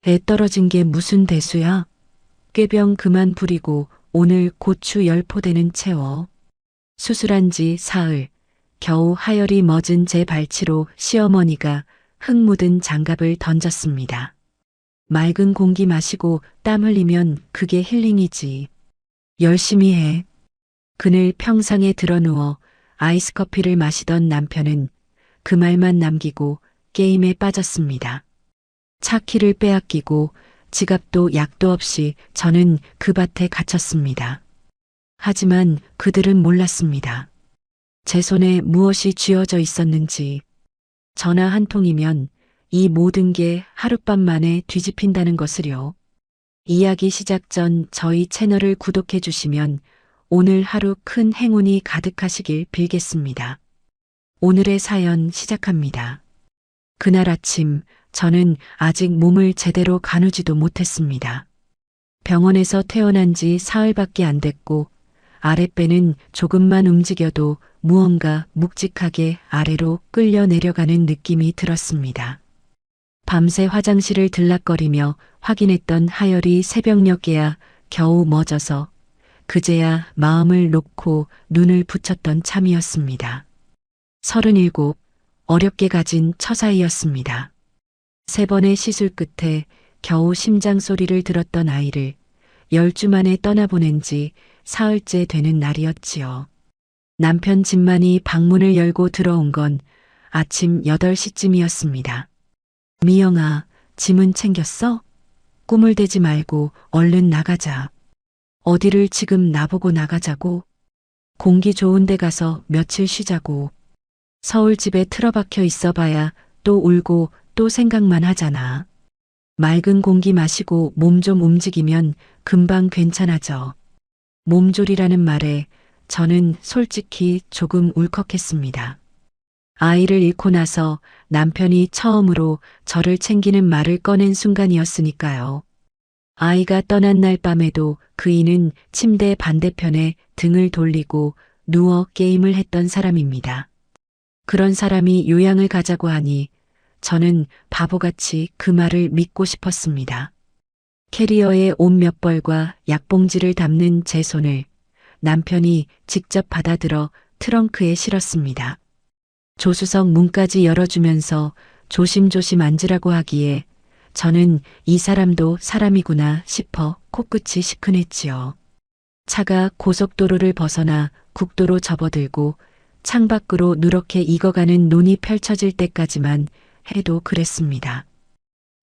애 떨어진 게 무슨 대수야? 꾀병 그만 부리고 오늘 고추 10포대는 채워. 수술한 지 사흘, 겨우 하열이 멎은 제 발치로 시어머니가 흙 묻은 장갑을 던졌습니다. 맑은 공기 마시고 땀 흘리면 그게 힐링이지. 열심히 해. 그늘 평상에 드러누워 아이스 커피를 마시던 남편은 그 말만 남기고 게임에 빠졌습니다. 차 키를 빼앗기고 지갑도 약도 없이 저는 그 밭에 갇혔습니다. 하지만 그들은 몰랐습니다. 제 손에 무엇이 쥐어져 있었는지. 전화 한 통이면 이 모든 게 하룻밤 만에 뒤집힌다는 것을요. 이야기 시작 전 저희 채널을 구독해 주시면 오늘 하루 큰 행운이 가득하시길 빌겠습니다. 오늘의 사연 시작합니다. 그날 아침 저는 아직 몸을 제대로 가누지도 못했습니다. 병원에서 퇴원한 지 사흘밖에 안 됐고 아랫배는 조금만 움직여도 무언가 묵직하게 아래로 끌려 내려가는 느낌이 들었습니다. 밤새 화장실을 들락거리며 확인했던 하열이 새벽녘에야 겨우 멎어서 그제야 마음을 놓고 눈을 붙였던 참이었습니다. 37, 어렵게 가진 처사이였습니다. 3번의 시술 끝에 겨우 심장 소리를 들었던 아이를 10주 만에 떠나보낸 지 사흘째 되는 날이었지요. 남편 집만이 방문을 열고 들어온 건 아침 8시쯤이었습니다. 미영아, 짐은 챙겼어? 꿈을 대지 말고 얼른 나가자. 어디를 지금 나보고 나가자고? 공기 좋은 데 가서 며칠 쉬자고. 서울 집에 틀어박혀 있어봐야 또 울고 또 생각만 하잖아. 맑은 공기 마시고 몸 좀 움직이면 금방 괜찮아져. 몸조리라는 말에 저는 솔직히 조금 울컥했습니다. 아이를 잃고 나서 남편이 처음으로 저를 챙기는 말을 꺼낸 순간이었으니까요. 아이가 떠난 날 밤에도 그이는 침대 반대편에 등을 돌리고 누워 게임을 했던 사람입니다. 그런 사람이 요양을 가자고 하니 저는 바보같이 그 말을 믿고 싶었습니다. 캐리어에 옷 몇 벌과 약봉지를 담는 제 손을 남편이 직접 받아들어 트렁크에 실었습니다. 조수석 문까지 열어주면서 조심조심 앉으라고 하기에 저는 이 사람도 사람이구나 싶어 코끝이 시큰했지요. 차가 고속도로를 벗어나 국도로 접어들고 창밖으로 누렇게 익어가는 논이 펼쳐질 때까지만 해도 그랬습니다.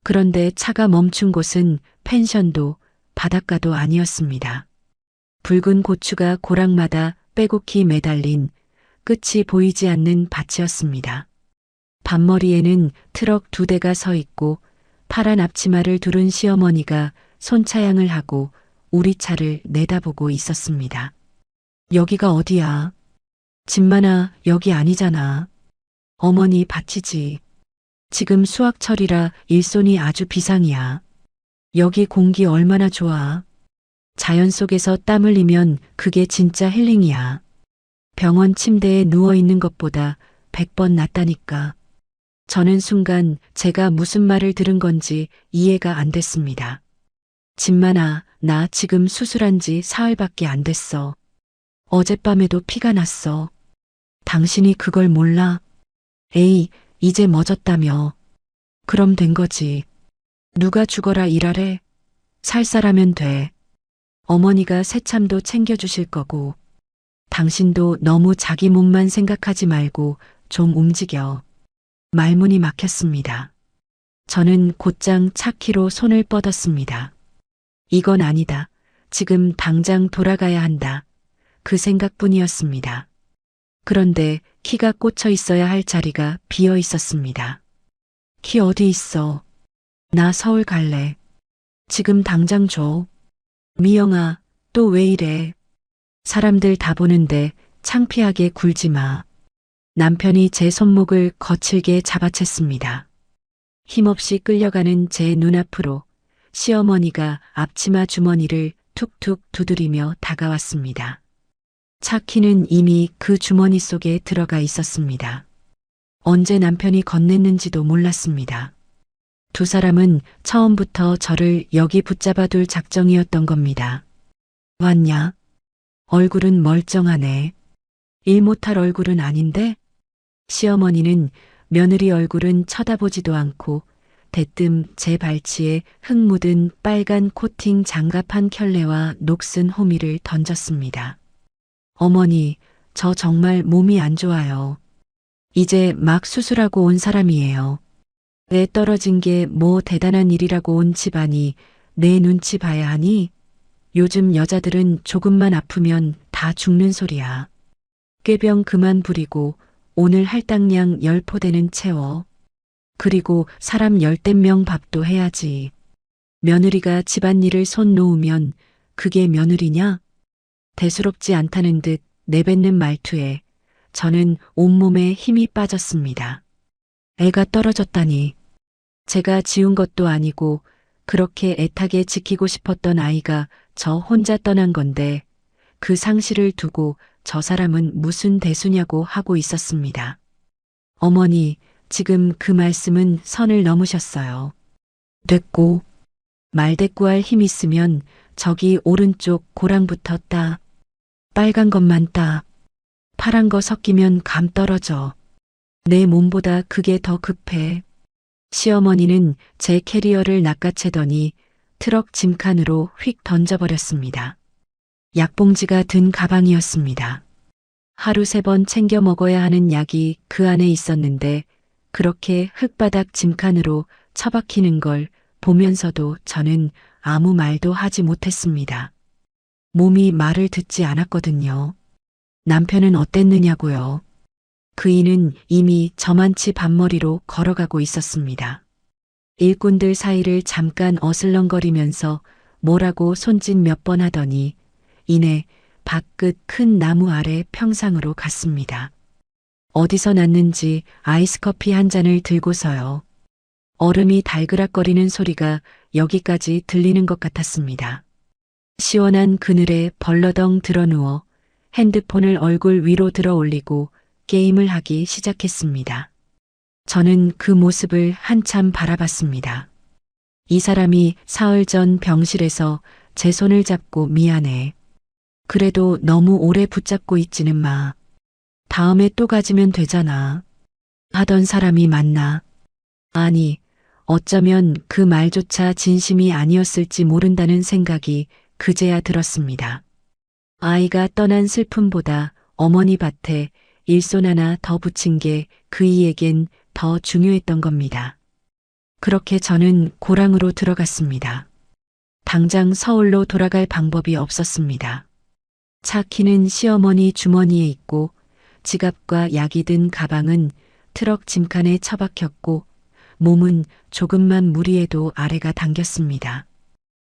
그런데 차가 멈춘 곳은 펜션도 바닷가도 아니었습니다. 붉은 고추가 고랑마다 빼곡히 매달린 끝이 보이지 않는 밭이었습니다. 밤머리에는 트럭 2대가 서 있고 파란 앞치마를 두른 시어머니가 손차양을 하고 우리 차를 내다보고 있었습니다. 여기가 어디야? 집만아, 여기 아니잖아. 어머니 밭이지. 지금 수확철이라 일손이 아주 비상이야. 여기 공기 얼마나 좋아. 자연 속에서 땀 흘리면 그게 진짜 힐링이야. 병원 침대에 누워있는 것보다 100번 낫다니까. 저는 순간 제가 무슨 말을 들은 건지 이해가 안 됐습니다. 집만아, 나 지금 수술한 지 사흘밖에 안 됐어. 어젯밤에도 피가 났어. 당신이 그걸 몰라? 에이, 이제 멎었다며. 그럼 된 거지. 누가 죽어라 일하래? 살살하면 돼. 어머니가 새참도 챙겨주실 거고. 당신도 너무 자기 몸만 생각하지 말고 좀 움직여. 말문이 막혔습니다. 저는 곧장 차 키로 손을 뻗었습니다. 이건 아니다. 지금 당장 돌아가야 한다. 그 생각뿐이었습니다. 그런데 키가 꽂혀 있어야 할 자리가 비어 있었습니다. 키 어디 있어? 나 서울 갈래. 지금 당장 줘. 미영아, 또 왜 이래? 사람들 다 보는데 창피하게 굴지 마. 남편이 제 손목을 거칠게 잡아챘습니다. 힘없이 끌려가는 제 눈앞으로 시어머니가 앞치마 주머니를 툭툭 두드리며 다가왔습니다. 차 키는 이미 그 주머니 속에 들어가 있었습니다. 언제 남편이 건넸는지도 몰랐습니다. 두 사람은 처음부터 저를 여기 붙잡아둘 작정이었던 겁니다. 왔냐? 얼굴은 멀쩡하네. 일 못할 얼굴은 아닌데? 시어머니는 며느리 얼굴은 쳐다보지도 않고 대뜸 제 발치에 흙 묻은 빨간 코팅 장갑 한 켤레와 녹슨 호미를 던졌습니다. 어머니, 저 정말 몸이 안 좋아요. 이제 막 수술하고 온 사람이에요. 애 떨어진 게 뭐 대단한 일이라고 온 집안이 내 눈치 봐야 하니? 요즘 여자들은 조금만 아프면 다 죽는 소리야. 꾀병 그만 부리고 오늘 할당량 10포대는 채워. 그리고 사람 10명 밥도 해야지. 며느리가 집안일을 손 놓으면 그게 며느리냐? 대수롭지 않다는 듯 내뱉는 말투에 저는 온몸에 힘이 빠졌습니다. 애가 떨어졌다니. 제가 지운 것도 아니고 그렇게 애타게 지키고 싶었던 아이가 저 혼자 떠난 건데 그 상실을 두고 저 사람은 무슨 대수냐고 하고 있었습니다. 어머니, 지금 그 말씀은 선을 넘으셨어요. 됐고, 말대꾸할 힘 있으면 저기 오른쪽 고랑부터 따. 빨간 것만 따. 파란 거 섞이면 감 떨어져. 내 몸보다 그게 더 급해. 시어머니는 제 캐리어를 낚아채더니 트럭 짐칸으로 휙 던져버렸습니다. 약봉지가 든 가방이었습니다. 하루 3번 챙겨 먹어야 하는 약이 그 안에 있었는데 그렇게 흙바닥 짐칸으로 처박히는 걸 보면서도 저는 아무 말도 하지 못했습니다. 몸이 말을 듣지 않았거든요. 남편은 어땠느냐고요. 그이는 이미 저만치 반머리로 걸어가고 있었습니다. 일꾼들 사이를 잠깐 어슬렁거리면서 뭐라고 손짓 몇 번 하더니 이내 밖끝 큰 나무 아래 평상으로 갔습니다. 어디서 났는지 아이스커피 한 잔을 들고서요. 얼음이 달그락거리는 소리가 여기까지 들리는 것 같았습니다. 시원한 그늘에 벌러덩 드러누워 핸드폰을 얼굴 위로 들어 올리고 게임을 하기 시작했습니다. 저는 그 모습을 한참 바라봤습니다. 이 사람이 사흘 전 병실에서 제 손을 잡고 미안해. 그래도 너무 오래 붙잡고 있지는 마. 다음에 또 가지면 되잖아. 하던 사람이 맞나? 아니, 어쩌면 그 말조차 진심이 아니었을지 모른다는 생각이 그제야 들었습니다. 아이가 떠난 슬픔보다 어머니 밭에 일손 하나 더 붙인 게 그이에겐 더 중요했던 겁니다. 그렇게 저는 고랑으로 들어갔습니다. 당장 서울로 돌아갈 방법이 없었습니다. 차 키는 시어머니 주머니에 있고 지갑과 약이 든 가방은 트럭 짐칸에 처박혔고 몸은 조금만 무리해도 아래가 당겼습니다.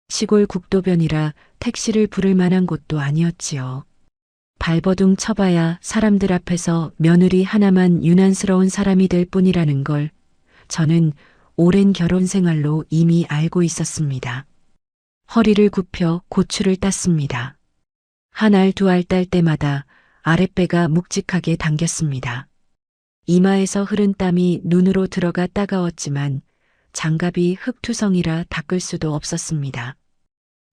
시골 국도변이라 택시를 부를 만한 곳도 아니었지요. 발버둥 쳐봐야 사람들 앞에서 며느리 하나만 유난스러운 사람이 될 뿐이라는 걸 저는 오랜 결혼 생활로 이미 알고 있었습니다. 허리를 굽혀 고추를 땄습니다. 한 알 두 알 딸 때마다 아랫배가 묵직하게 당겼습니다. 이마에서 흐른 땀이 눈으로 들어가 따가웠지만 장갑이 흙투성이라 닦을 수도 없었습니다.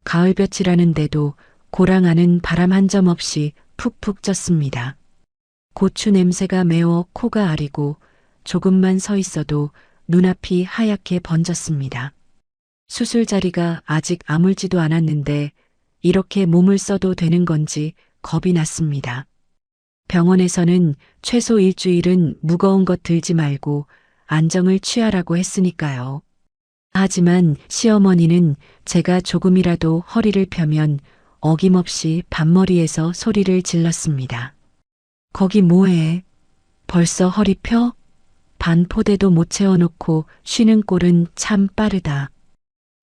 가을볕이라는데도 고랑 안은 바람 한 점 없이 푹푹 쪘습니다. 고추 냄새가 매워 코가 아리고 조금만 서 있어도 눈앞이 하얗게 번졌습니다. 수술 자리가 아직 아물지도 않았는데 이렇게 몸을 써도 되는 건지 겁이 났습니다. 병원에서는 최소 일주일은 무거운 것 들지 말고 안정을 취하라고 했으니까요. 하지만 시어머니는 제가 조금이라도 허리를 펴면 어김없이 반머리에서 소리를 질렀습니다. 거기 뭐해? 벌써 허리 펴? 반 포대도 못 채워놓고 쉬는 꼴은 참 빠르다.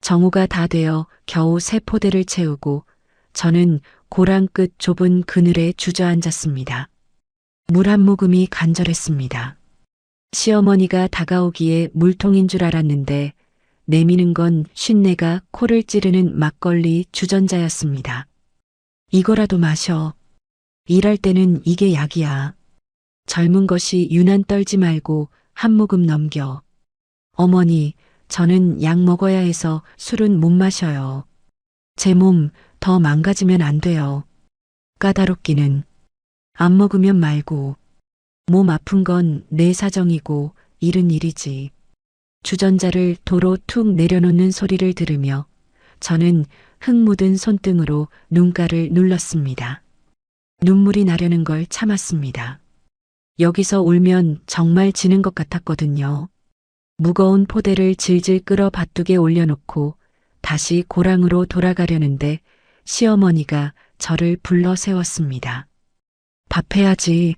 정오가 다 되어 겨우 3포대를 채우고 저는 고랑 끝 좁은 그늘에 주저앉았습니다. 물 한 모금이 간절했습니다. 시어머니가 다가오기에 물통인 줄 알았는데 내미는 건 쉰내가 코를 찌르는 막걸리 주전자였습니다. 이거라도 마셔. 일할 때는 이게 약이야. 젊은 것이 유난 떨지 말고 한 모금 넘겨. 어머니, 저는 약 먹어야 해서 술은 못 마셔요. 제 몸 더 망가지면 안 돼요. 까다롭기는 안 먹으면 말고 몸 아픈 건 내 사정이고 일은 일이지. 주전자를 도로 툭 내려놓는 소리를 들으며 저는 흙 묻은 손등으로 눈가를 눌렀습니다. 눈물이 나려는 걸 참았습니다. 여기서 울면 정말 지는 것 같았거든요. 무거운 포대를 질질 끌어 밭둑에 올려놓고 다시 고랑으로 돌아가려는데 시어머니가 저를 불러 세웠습니다. 밥 해야지.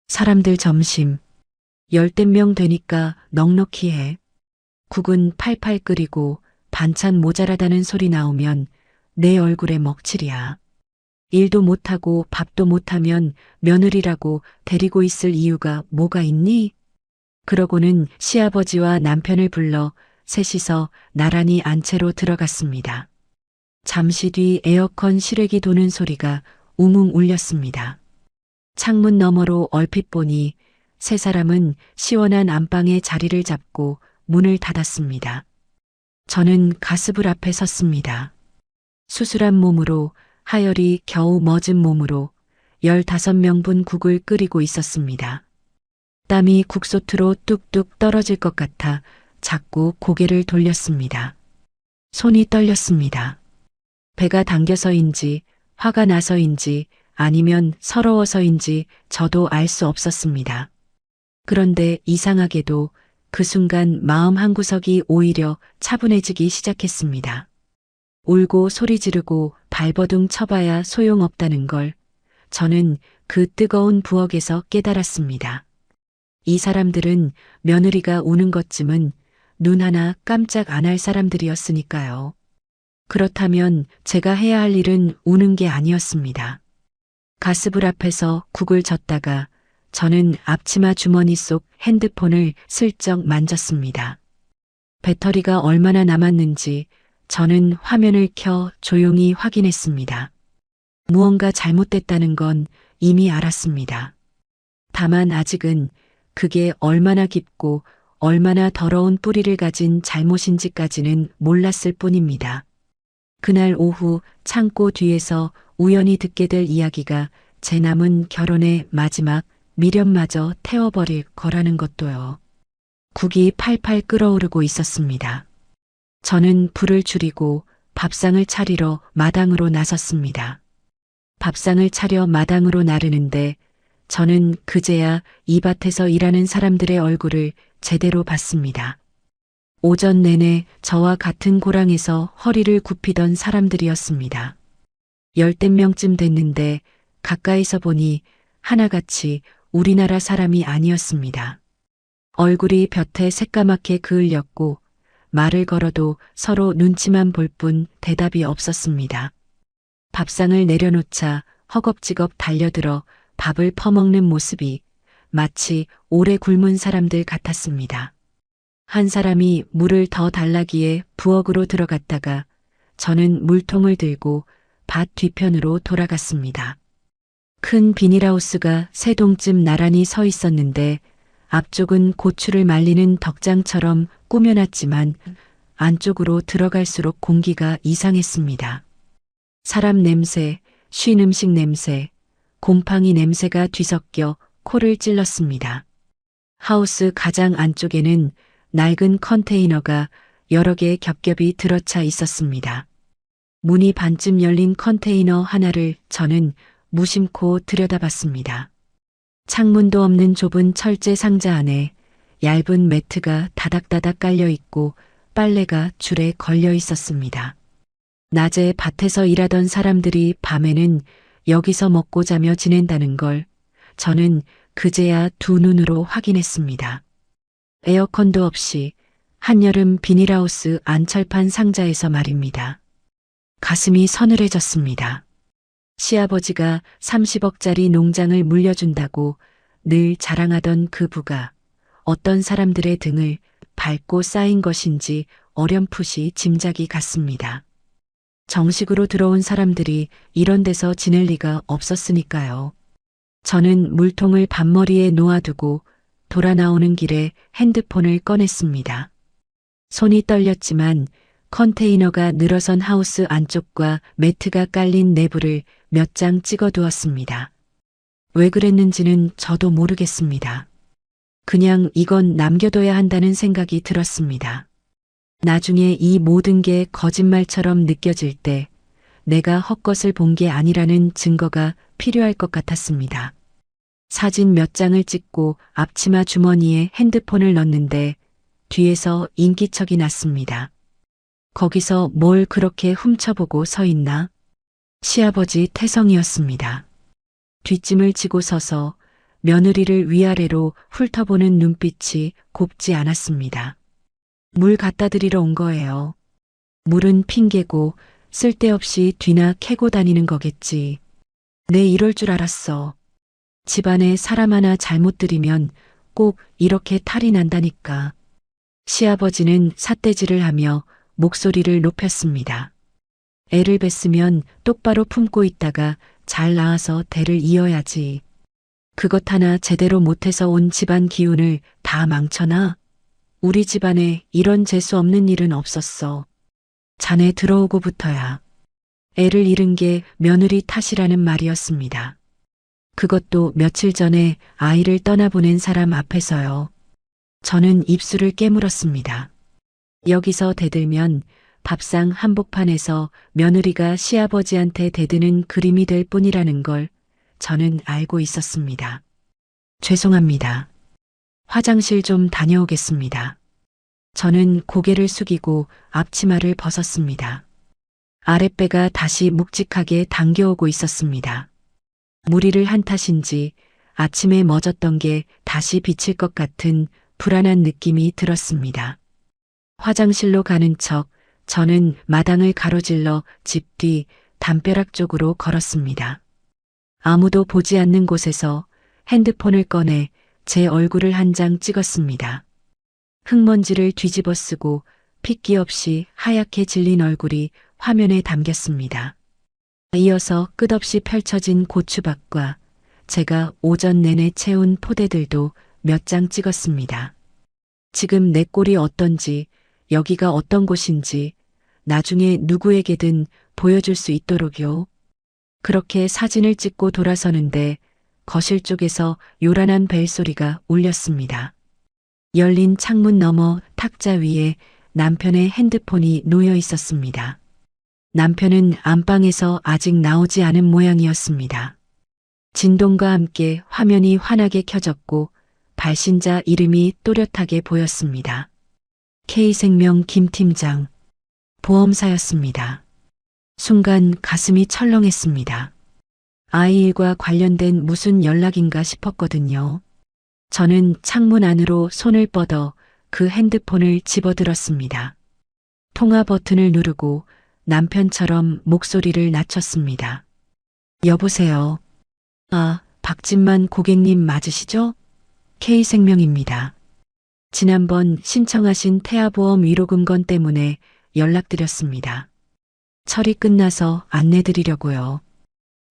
사람들 점심. 10명 되니까 넉넉히 해. 국은 팔팔 끓이고 반찬 모자라다는 소리 나오면 내 얼굴에 먹칠이야. 일도 못하고 밥도 못하면 며느리라고 데리고 있을 이유가 뭐가 있니? 그러고는 시아버지와 남편을 불러 셋이서 나란히 안채로 들어갔습니다. 잠시 뒤 에어컨 실외기 도는 소리가 웅웅 울렸습니다. 창문 너머로 얼핏 보니 세 사람은 시원한 안방에 자리를 잡고 문을 닫았습니다. 저는 가스불 앞에 섰습니다. 수술한 몸으로 하열이 겨우 멎은 몸으로 15명분 국을 끓이고 있었습니다. 땀이 국솥으로 뚝뚝 떨어질 것 같아 자꾸 고개를 돌렸습니다. 손이 떨렸습니다. 배가 당겨서인지 화가 나서인지 아니면 서러워서인지 저도 알 수 없었습니다. 그런데 이상하게도 그 순간 마음 한구석이 오히려 차분해지기 시작했습니다. 울고 소리 지르고 발버둥 쳐봐야 소용없다는 걸 저는 그 뜨거운 부엌에서 깨달았습니다. 이 사람들은 며느리가 우는 것쯤은 눈 하나 깜짝 안 할 사람들이었으니까요. 그렇다면 제가 해야 할 일은 우는 게 아니었습니다. 가스불 앞에서 국을 젓다가 저는 앞치마 주머니 속 핸드폰을 슬쩍 만졌습니다. 배터리가 얼마나 남았는지 저는 화면을 켜 조용히 확인했습니다. 무언가 잘못됐다는 건 이미 알았습니다. 다만 아직은 그게 얼마나 깊고 얼마나 더러운 뿌리를 가진 잘못인지까지는 몰랐을 뿐입니다. 그날 오후 창고 뒤에서 우연히 듣게 될 이야기가 제 남은 결혼의 마지막 미련마저 태워버릴 거라는 것도요. 국이 팔팔 끓어오르고 있었습니다. 저는 불을 줄이고 밥상을 차리러 마당으로 나섰습니다. 밥상을 차려 마당으로 나르는데 저는 그제야 이 밭에서 일하는 사람들의 얼굴을 제대로 봤습니다. 오전 내내 저와 같은 고랑에서 허리를 굽히던 사람들이었습니다. 10명쯤 됐는데 가까이서 보니 하나같이 우리나라 사람이 아니었습니다. 얼굴이 볕에 새까맣게 그을렸고 말을 걸어도 서로 눈치만 볼 뿐 대답이 없었습니다. 밥상을 내려놓자 허겁지겁 달려들어 밥을 퍼먹는 모습이 마치 오래 굶은 사람들 같았습니다. 한 사람이 물을 더 달라기에 부엌으로 들어갔다가 저는 물통을 들고 밭 뒤편으로 돌아갔습니다. 큰 비닐하우스가 세 동쯤 나란히 서 있었는데 앞쪽은 고추를 말리는 덕장처럼 꾸며놨지만 안쪽으로 들어갈수록 공기가 이상했습니다. 사람 냄새, 쉰 음식 냄새, 곰팡이 냄새가 뒤섞여 코를 찔렀습니다. 하우스 가장 안쪽에는 낡은 컨테이너가 여러 개 겹겹이 들어차 있었습니다. 문이 반쯤 열린 컨테이너 하나를 저는 무심코 들여다봤습니다. 창문도 없는 좁은 철제 상자 안에 얇은 매트가 다닥다닥 깔려 있고 빨래가 줄에 걸려 있었습니다. 낮에 밭에서 일하던 사람들이 밤에는 여기서 먹고 자며 지낸다는 걸 저는 그제야 두 눈으로 확인했습니다. 에어컨도 없이 한여름 비닐하우스 안철판 상자에서 말입니다. 가슴이 서늘해졌습니다. 시아버지가 30억짜리 농장을 물려준다고 늘 자랑하던 그 부가 어떤 사람들의 등을 밟고 쌓인 것인지 어렴풋이 짐작이 갔습니다. 정식으로 들어온 사람들이 이런 데서 지낼 리가 없었으니까요. 저는 물통을 밭머리에 놓아두고 돌아 나오는 길에 핸드폰을 꺼냈습니다. 손이 떨렸지만 컨테이너가 늘어선 하우스 안쪽과 매트가 깔린 내부를 몇 장 찍어 두었습니다. 왜 그랬는지는 저도 모르겠습니다. 그냥 이건 남겨둬야 한다는 생각이 들었습니다. 나중에 이 모든 게 거짓말처럼 느껴질 때 내가 헛것을 본 게 아니라는 증거가 필요할 것 같았습니다. 사진 몇 장을 찍고 앞치마 주머니에 핸드폰을 넣는데 뒤에서 인기척이 났습니다. 거기서 뭘 그렇게 훔쳐보고 서 있나? 시아버지 태성이었습니다. 뒷짐을 지고 서서 며느리를 위아래로 훑어보는 눈빛이 곱지 않았습니다. 물 갖다 드리러 온 거예요. 물은 핑계고 쓸데없이 뒤나 캐고 다니는 거겠지. 내 이럴 줄 알았어. 집안에 사람 하나 잘못 들이면 꼭 이렇게 탈이 난다니까. 시아버지는 삿대질을 하며 목소리를 높였습니다. 애를 뱄으면 똑바로 품고 있다가 잘 낳아서 대를 이어야지. 그것 하나 제대로 못해서 온 집안 기운을 다 망쳐놔. 우리 집안에 이런 재수 없는 일은 없었어. 자네 들어오고부터야. 애를 잃은 게 며느리 탓이라는 말이었습니다. 그것도 며칠 전에 아이를 떠나보낸 사람 앞에서요. 저는 입술을 깨물었습니다. 여기서 대들면 밥상 한복판에서 며느리가 시아버지한테 대드는 그림이 될 뿐이라는 걸 저는 알고 있었습니다. 죄송합니다. 화장실 좀 다녀오겠습니다. 저는 고개를 숙이고 앞치마를 벗었습니다. 아랫배가 다시 묵직하게 당겨오고 있었습니다. 무리를 한 탓인지 아침에 멎었던 게 다시 비칠 것 같은 불안한 느낌이 들었습니다. 화장실로 가는 척 저는 마당을 가로질러 집 뒤 담벼락 쪽으로 걸었습니다. 아무도 보지 않는 곳에서 핸드폰을 꺼내 제 얼굴을 한 장 찍었습니다. 흙먼지를 뒤집어 쓰고 핏기 없이 하얗게 질린 얼굴이 화면에 담겼습니다. 이어서 끝없이 펼쳐진 고추밭과 제가 오전 내내 채운 포대들도 몇 장 찍었습니다. 지금 내 꼴이 어떤지, 여기가 어떤 곳인지 나중에 누구에게든 보여줄 수 있도록요. 그렇게 사진을 찍고 돌아서는데 거실 쪽에서 요란한 벨소리가 울렸습니다. 열린 창문 너머 탁자 위에 남편의 핸드폰이 놓여 있었습니다. 남편은 안방에서 아직 나오지 않은 모양이었습니다. 진동과 함께 화면이 환하게 켜졌고 발신자 이름이 또렷하게 보였습니다. K생명 김 팀장. 보험사였습니다. 순간 가슴이 철렁했습니다. 아이 일과 관련된 무슨 연락인가 싶었거든요. 저는 창문 안으로 손을 뻗어 그 핸드폰을 집어들었습니다. 통화 버튼을 누르고 남편처럼 목소리를 낮췄습니다. 여보세요. 아, 박진만 고객님 맞으시죠? K생명입니다. 지난번 신청하신 태아보험 위로금 건 때문에 연락드렸습니다. 처리 끝나서 안내드리려고요.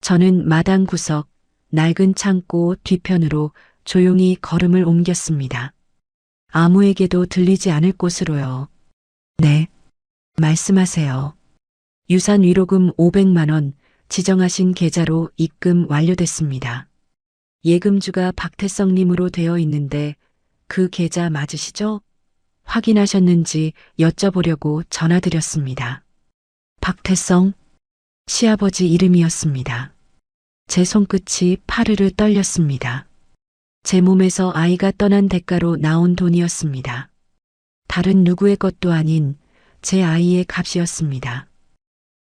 저는 마당 구석, 낡은 창고 뒤편으로 조용히 걸음을 옮겼습니다. 아무에게도 들리지 않을 곳으로요. 네, 말씀하세요. 유산 위로금 500만 원 지정하신 계좌로 입금 완료됐습니다. 예금주가 박태성님으로 되어 있는데 그 계좌 맞으시죠? 확인하셨는지 여쭤보려고 전화드렸습니다. 박태성? 시아버지 이름이었습니다. 제 손끝이 파르르 떨렸습니다. 제 몸에서 아이가 떠난 대가로 나온 돈이었습니다. 다른 누구의 것도 아닌 제 아이의 값이었습니다.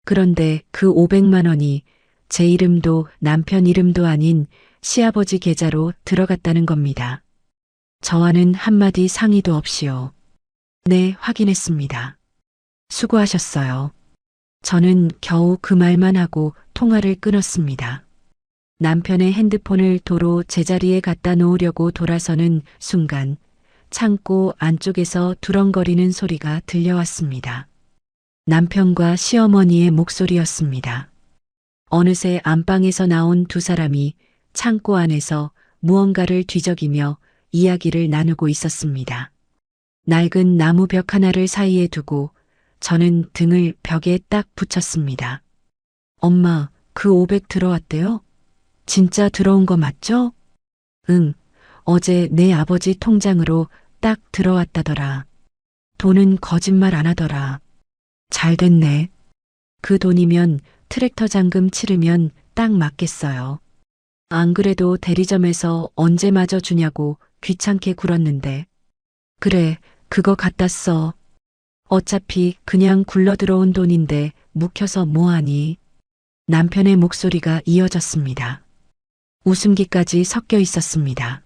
그런데 그 500만 원이 제 이름도 남편 이름도 아닌 시아버지 계좌로 들어갔다는 겁니다. 저와는 한마디 상의도 없이요. 네, 확인했습니다. 수고하셨어요. 저는 겨우 그 말만 하고 통화를 끊었습니다. 남편의 핸드폰을 도로 제자리에 갖다 놓으려고 돌아서는 순간 창고 안쪽에서 두렁거리는 소리가 들려왔습니다. 남편과 시어머니의 목소리였습니다. 어느새 안방에서 나온 두 사람이 창고 안에서 무언가를 뒤적이며 이야기를 나누고 있었습니다. 낡은 나무 벽 하나를 사이에 두고 저는 등을 벽에 딱 붙였습니다. 엄마, 그 500 들어왔대요? 진짜 들어온 거 맞죠? 응, 어제 내 아버지 통장으로 딱 들어왔다더라. 돈은 거짓말 안 하더라. 잘 됐네. 그 돈이면 트랙터 잔금 치르면 딱 맞겠어요. 안 그래도 대리점에서 언제 마저 주냐고 귀찮게 굴었는데. 그래, 그거 갖다 써. 어차피 그냥 굴러 들어온 돈인데 묵혀서 뭐하니. 남편의 목소리가 이어졌습니다. 웃음기까지 섞여 있었습니다.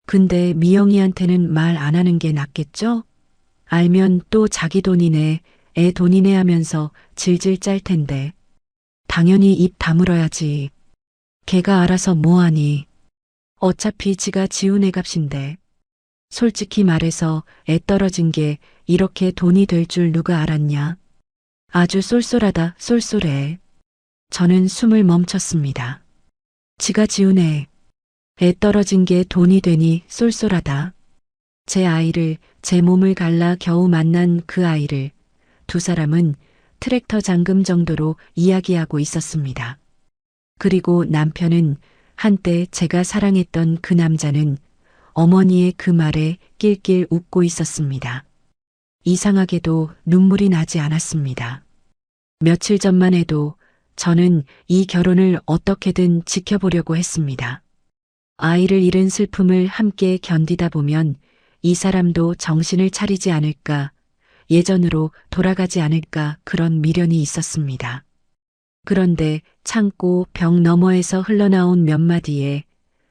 근데 미영이한테는 말 안 하는 게 낫겠죠? 알면 또 자기 돈이네, 애 돈이네 하면서 질질 짤 텐데. 당연히 입 다물어야지. 걔가 알아서 뭐하니. 어차피 지가 지운 애값인데. 솔직히 말해서 애 떨어진 게 이렇게 돈이 될 줄 누가 알았냐. 아주 쏠쏠하다, 쏠쏠해. 저는 숨을 멈췄습니다. 지가 지운 애 떨어진 게 돈이 되니 쏠쏠하다. 제 아이를, 제 몸을 갈라 겨우 만난 그 아이를 두 사람은 트랙터 잔금 정도로 이야기하고 있었습니다. 그리고 남편은 한때 제가 사랑했던 그 남자는 어머니의 그 말에 낄낄 웃고 있었습니다. 이상하게도 눈물이 나지 않았습니다. 며칠 전만 해도 저는 이 결혼을 어떻게든 지켜보려고 했습니다. 아이를 잃은 슬픔을 함께 견디다 보면 이 사람도 정신을 차리지 않을까, 예전으로 돌아가지 않을까 그런 미련이 있었습니다. 그런데 창고 벽 너머에서 흘러나온 몇 마디에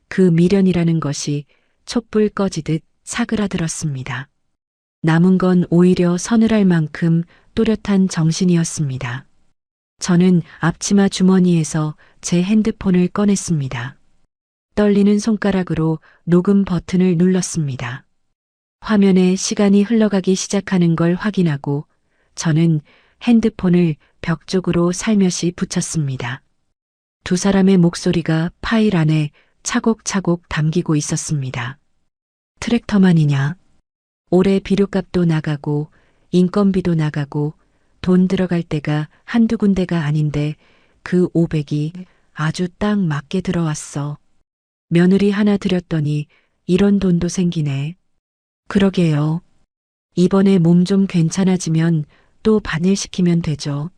그 미련이라는 것이 촛불 꺼지듯 사그라들었습니다. 남은 건 오히려 서늘할 만큼 또렷한 정신이었습니다. 저는 앞치마 주머니에서 제 핸드폰을 꺼냈습니다. 떨리는 손가락으로 녹음 버튼을 눌렀습니다. 화면에 시간이 흘러가기 시작하는 걸 확인하고 저는 핸드폰을 벽 쪽으로 살며시 붙였습니다. 두 사람의 목소리가 파일 안에 차곡차곡 담기고 있었습니다. 트랙터만이냐? 올해 비료값도 나가고 인건비도 나가고 돈 들어갈 때가 한두 군데가 아닌데 그 500이 아주 딱 맞게 들어왔어. 며느리 하나 들였더니 이런 돈도 생기네. 그러게요. 이번에 몸 좀 괜찮아지면 또 반일시키면 되죠.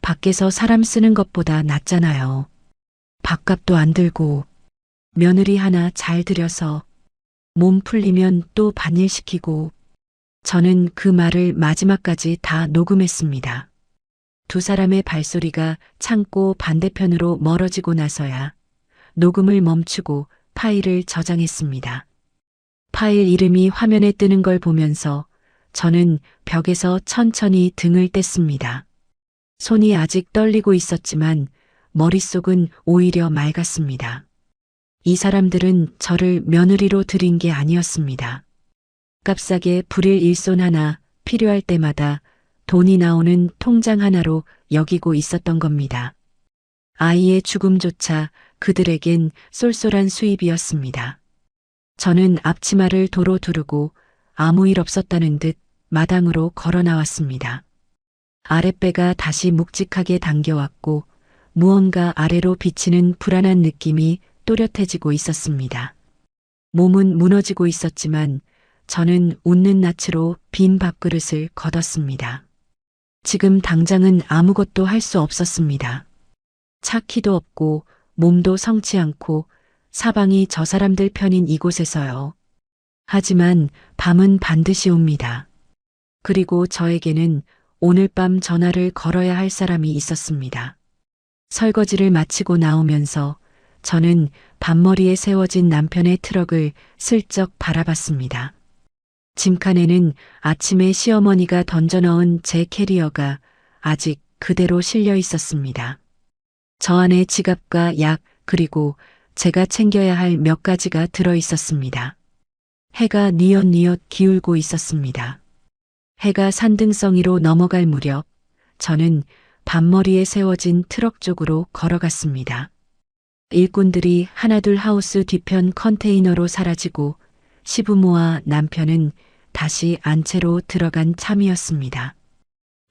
밖에서 사람 쓰는 것보다 낫잖아요. 밥값도 안 들고 며느리 하나 잘 들여서 몸 풀리면 또 반일시키고. 저는 그 말을 마지막까지 다 녹음했습니다. 두 사람의 발소리가 창고 반대편으로 멀어지고 나서야 녹음을 멈추고 파일을 저장했습니다. 파일 이름이 화면에 뜨는 걸 보면서 저는 벽에서 천천히 등을 뗐습니다. 손이 아직 떨리고 있었지만 머릿속은 오히려 맑았습니다. 이 사람들은 저를 며느리로 들인 게 아니었습니다. 값싸게 불일 일손 하나 필요할 때마다 돈이 나오는 통장 하나로 여기고 있었던 겁니다. 아이의 죽음조차 그들에겐 쏠쏠한 수입이었습니다. 저는 앞치마를 도로 두르고 아무 일 없었다는 듯 마당으로 걸어 나왔습니다. 아랫배가 다시 묵직하게 당겨왔고 무언가 아래로 비치는 불안한 느낌이 또렷해지고 있었습니다. 몸은 무너지고 있었지만 저는 웃는 낯으로 빈 밥그릇을 걷었습니다. 지금 당장은 아무것도 할 수 없었습니다. 차 키도 없고 몸도 성치 않고 사방이 저 사람들 편인 이곳에서요. 하지만 밤은 반드시 옵니다. 그리고 저에게는 오늘 밤 전화를 걸어야 할 사람이 있었습니다. 설거지를 마치고 나오면서 저는 밤머리에 세워진 남편의 트럭을 슬쩍 바라봤습니다. 짐칸에는 아침에 시어머니가 던져넣은 제 캐리어가 아직 그대로 실려 있었습니다. 저 안에 지갑과 약 그리고 제가 챙겨야 할 몇 가지가 들어 있었습니다. 해가 뉘엿뉘엿 기울고 있었습니다. 해가 산등성이로 넘어갈 무렵 저는 밤머리에 세워진 트럭 쪽으로 걸어갔습니다. 일꾼들이 하나둘 하우스 뒤편 컨테이너로 사라지고 시부모와 남편은 다시 안채로 들어간 참이었습니다.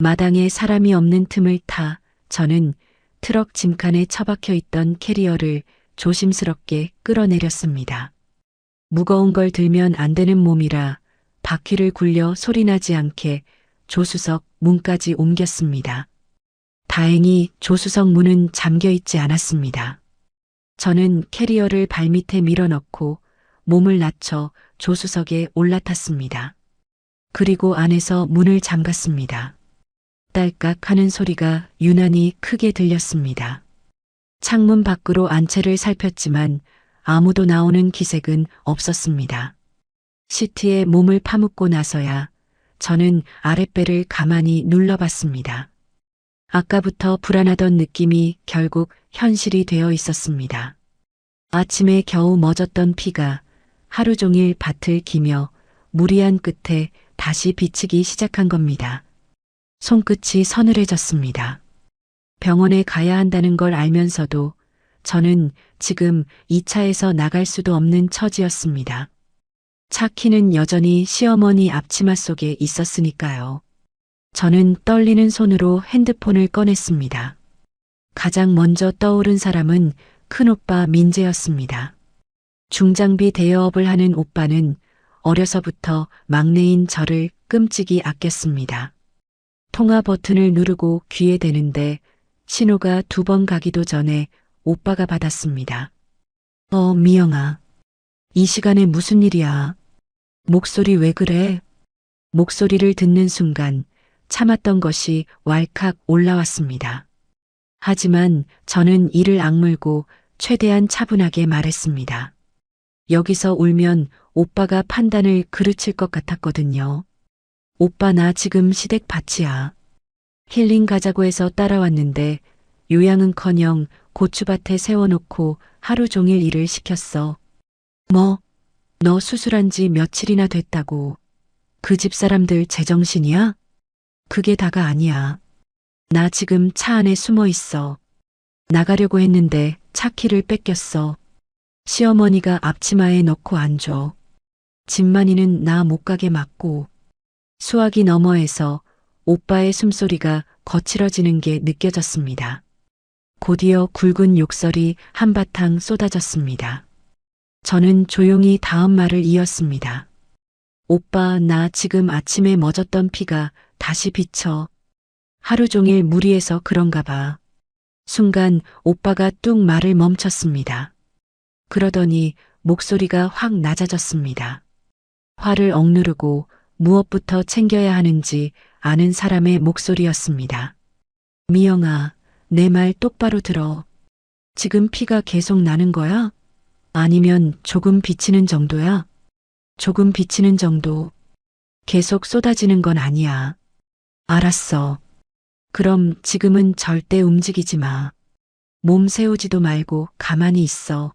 마당에 사람이 없는 틈을 타 저는 트럭 짐칸에 처박혀 있던 캐리어를 조심스럽게 끌어내렸습니다. 무거운 걸 들면 안 되는 몸이라 바퀴를 굴려 소리나지 않게 조수석 문까지 옮겼습니다. 다행히 조수석 문은 잠겨 있지 않았습니다. 저는 캐리어를 발밑에 밀어넣고 몸을 낮춰 조수석에 올라탔습니다. 그리고 안에서 문을 잠갔습니다. 딸깍 하는 소리가 유난히 크게 들렸습니다. 창문 밖으로 안채를 살폈지만 아무도 나오는 기색은 없었습니다. 시트에 몸을 파묻고 나서야 저는 아랫배를 가만히 눌러봤습니다. 아까부터 불안하던 느낌이 결국 현실이 되어 있었습니다. 아침에 겨우 멎었던 피가 하루 종일 밭을 기며 무리한 끝에 다시 비치기 시작한 겁니다. 손끝이 서늘해졌습니다. 병원에 가야 한다는 걸 알면서도 저는 지금 이 차에서 나갈 수도 없는 처지였습니다. 차 키는 여전히 시어머니 앞치마 속에 있었으니까요. 저는 떨리는 손으로 핸드폰을 꺼냈습니다. 가장 먼저 떠오른 사람은 큰오빠 민재였습니다. 중장비 대여업을 하는 오빠는 어려서부터 막내인 저를 끔찍이 아꼈습니다. 통화 버튼을 누르고 귀에 대는데 신호가 2번 가기도 전에 오빠가 받았습니다. 미영아. 이 시간에 무슨 일이야? 목소리 왜 그래? 목소리를 듣는 순간 참았던 것이 왈칵 올라왔습니다. 하지만 저는 이를 악물고 최대한 차분하게 말했습니다. 여기서 울면 오빠가 판단을 그르칠 것 같았거든요. 오빠 나 지금 시댁 밭이야. 힐링 가자고 해서 따라왔는데 요양은커녕 고추밭에 세워놓고 하루 종일 일을 시켰어. 뭐? 너 수술한 지 며칠이나 됐다고. 그 집 사람들 제정신이야? 그게 다가 아니야. 나 지금 차 안에 숨어 있어. 나가려고 했는데 차 키를 뺏겼어. 시어머니가 앞치마에 넣고 안 줘. 집만이는 나 못 가게 막고. 수화기 너머에서 오빠의 숨소리가 거칠어지는 게 느껴졌습니다. 곧이어 굵은 욕설이 한바탕 쏟아졌습니다. 저는 조용히 다음 말을 이었습니다. 오빠 나 지금 아침에 멎었던 피가 다시 비쳐. 하루 종일 무리해서 그런가 봐. 순간 오빠가 뚝 말을 멈췄습니다. 그러더니 목소리가 확 낮아졌습니다. 화를 억누르고 무엇부터 챙겨야 하는지 아는 사람의 목소리였습니다. 미영아, 내 말 똑바로 들어. 지금 피가 계속 나는 거야? 아니면 조금 비치는 정도야? 조금 비치는 정도. 계속 쏟아지는 건 아니야. 알았어. 그럼 지금은 절대 움직이지 마. 몸 세우지도 말고 가만히 있어.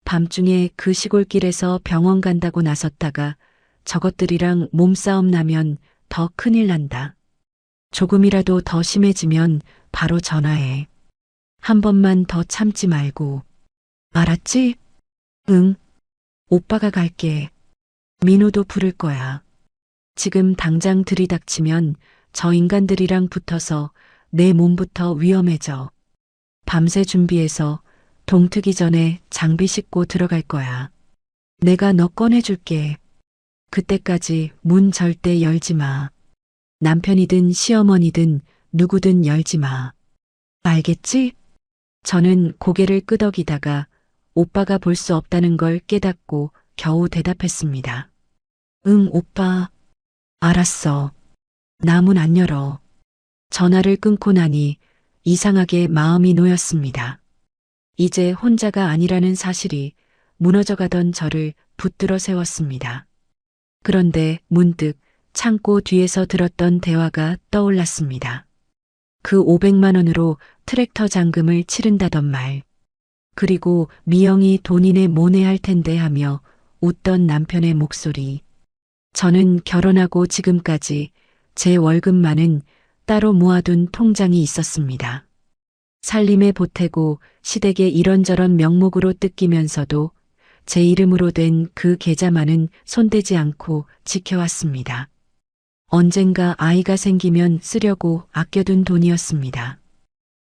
밤중에 그 시골길에서 병원 간다고 나섰다가 저것들이랑 몸싸움 나면 더 큰일 난다. 조금이라도 더 심해지면 바로 전화해. 한 번만 더 참지 말고. 알았지? 응. 오빠가 갈게. 민호도 부를 거야. 지금 당장 들이닥치면 저 인간들이랑 붙어서 내 몸부터 위험해져. 밤새 준비해서 동트기 전에 장비 싣고 들어갈 거야. 내가 너 꺼내줄게. 그때까지 문 절대 열지 마. 남편이든 시어머니든 누구든 열지 마. 알겠지? 저는 고개를 끄덕이다가 오빠가 볼 수 없다는 걸 깨닫고 겨우 대답했습니다. 응, 오빠. 알았어. 나 문 안 열어. 전화를 끊고 나니 이상하게 마음이 놓였습니다. 이제 혼자가 아니라는 사실이 무너져가던 저를 붙들어 세웠습니다. 그런데 문득 창고 뒤에서 들었던 대화가 떠올랐습니다. 그 500만 원으로 트랙터 잔금을 치른다던 말. 그리고 미영이 돈이네 뭐네 할 텐데 하며 웃던 남편의 목소리. 저는 결혼하고 지금까지 제 월급만은 따로 모아둔 통장이 있었습니다. 살림에 보태고 시댁에 이런저런 명목으로 뜯기면서도 제 이름으로 된 그 계좌만은 손대지 않고 지켜왔습니다. 언젠가 아이가 생기면 쓰려고 아껴둔 돈이었습니다.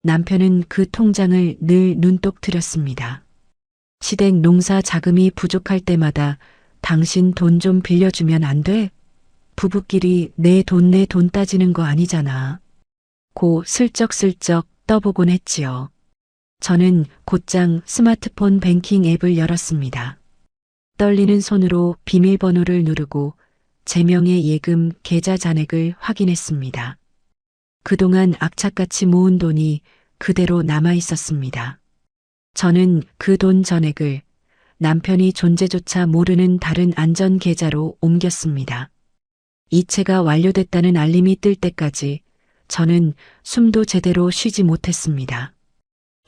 남편은 그 통장을 늘 눈독 들였습니다. 시댁 농사 자금이 부족할 때마다 당신 돈 좀 빌려주면 안 돼? 부부끼리 내 돈 따지는 거 아니잖아. 고 슬쩍슬쩍 떠보곤 했지요. 저는 곧장 스마트폰 뱅킹 앱을 열었습니다. 떨리는 손으로 비밀번호를 누르고 제 명의 예금 계좌 잔액을 확인했습니다. 그동안 악착같이 모은 돈이 그대로 남아 있었습니다. 저는 그 돈 전액을 남편이 존재조차 모르는 다른 안전 계좌로 옮겼습니다. 이체가 완료됐다는 알림이 뜰 때까지 저는 숨도 제대로 쉬지 못했습니다.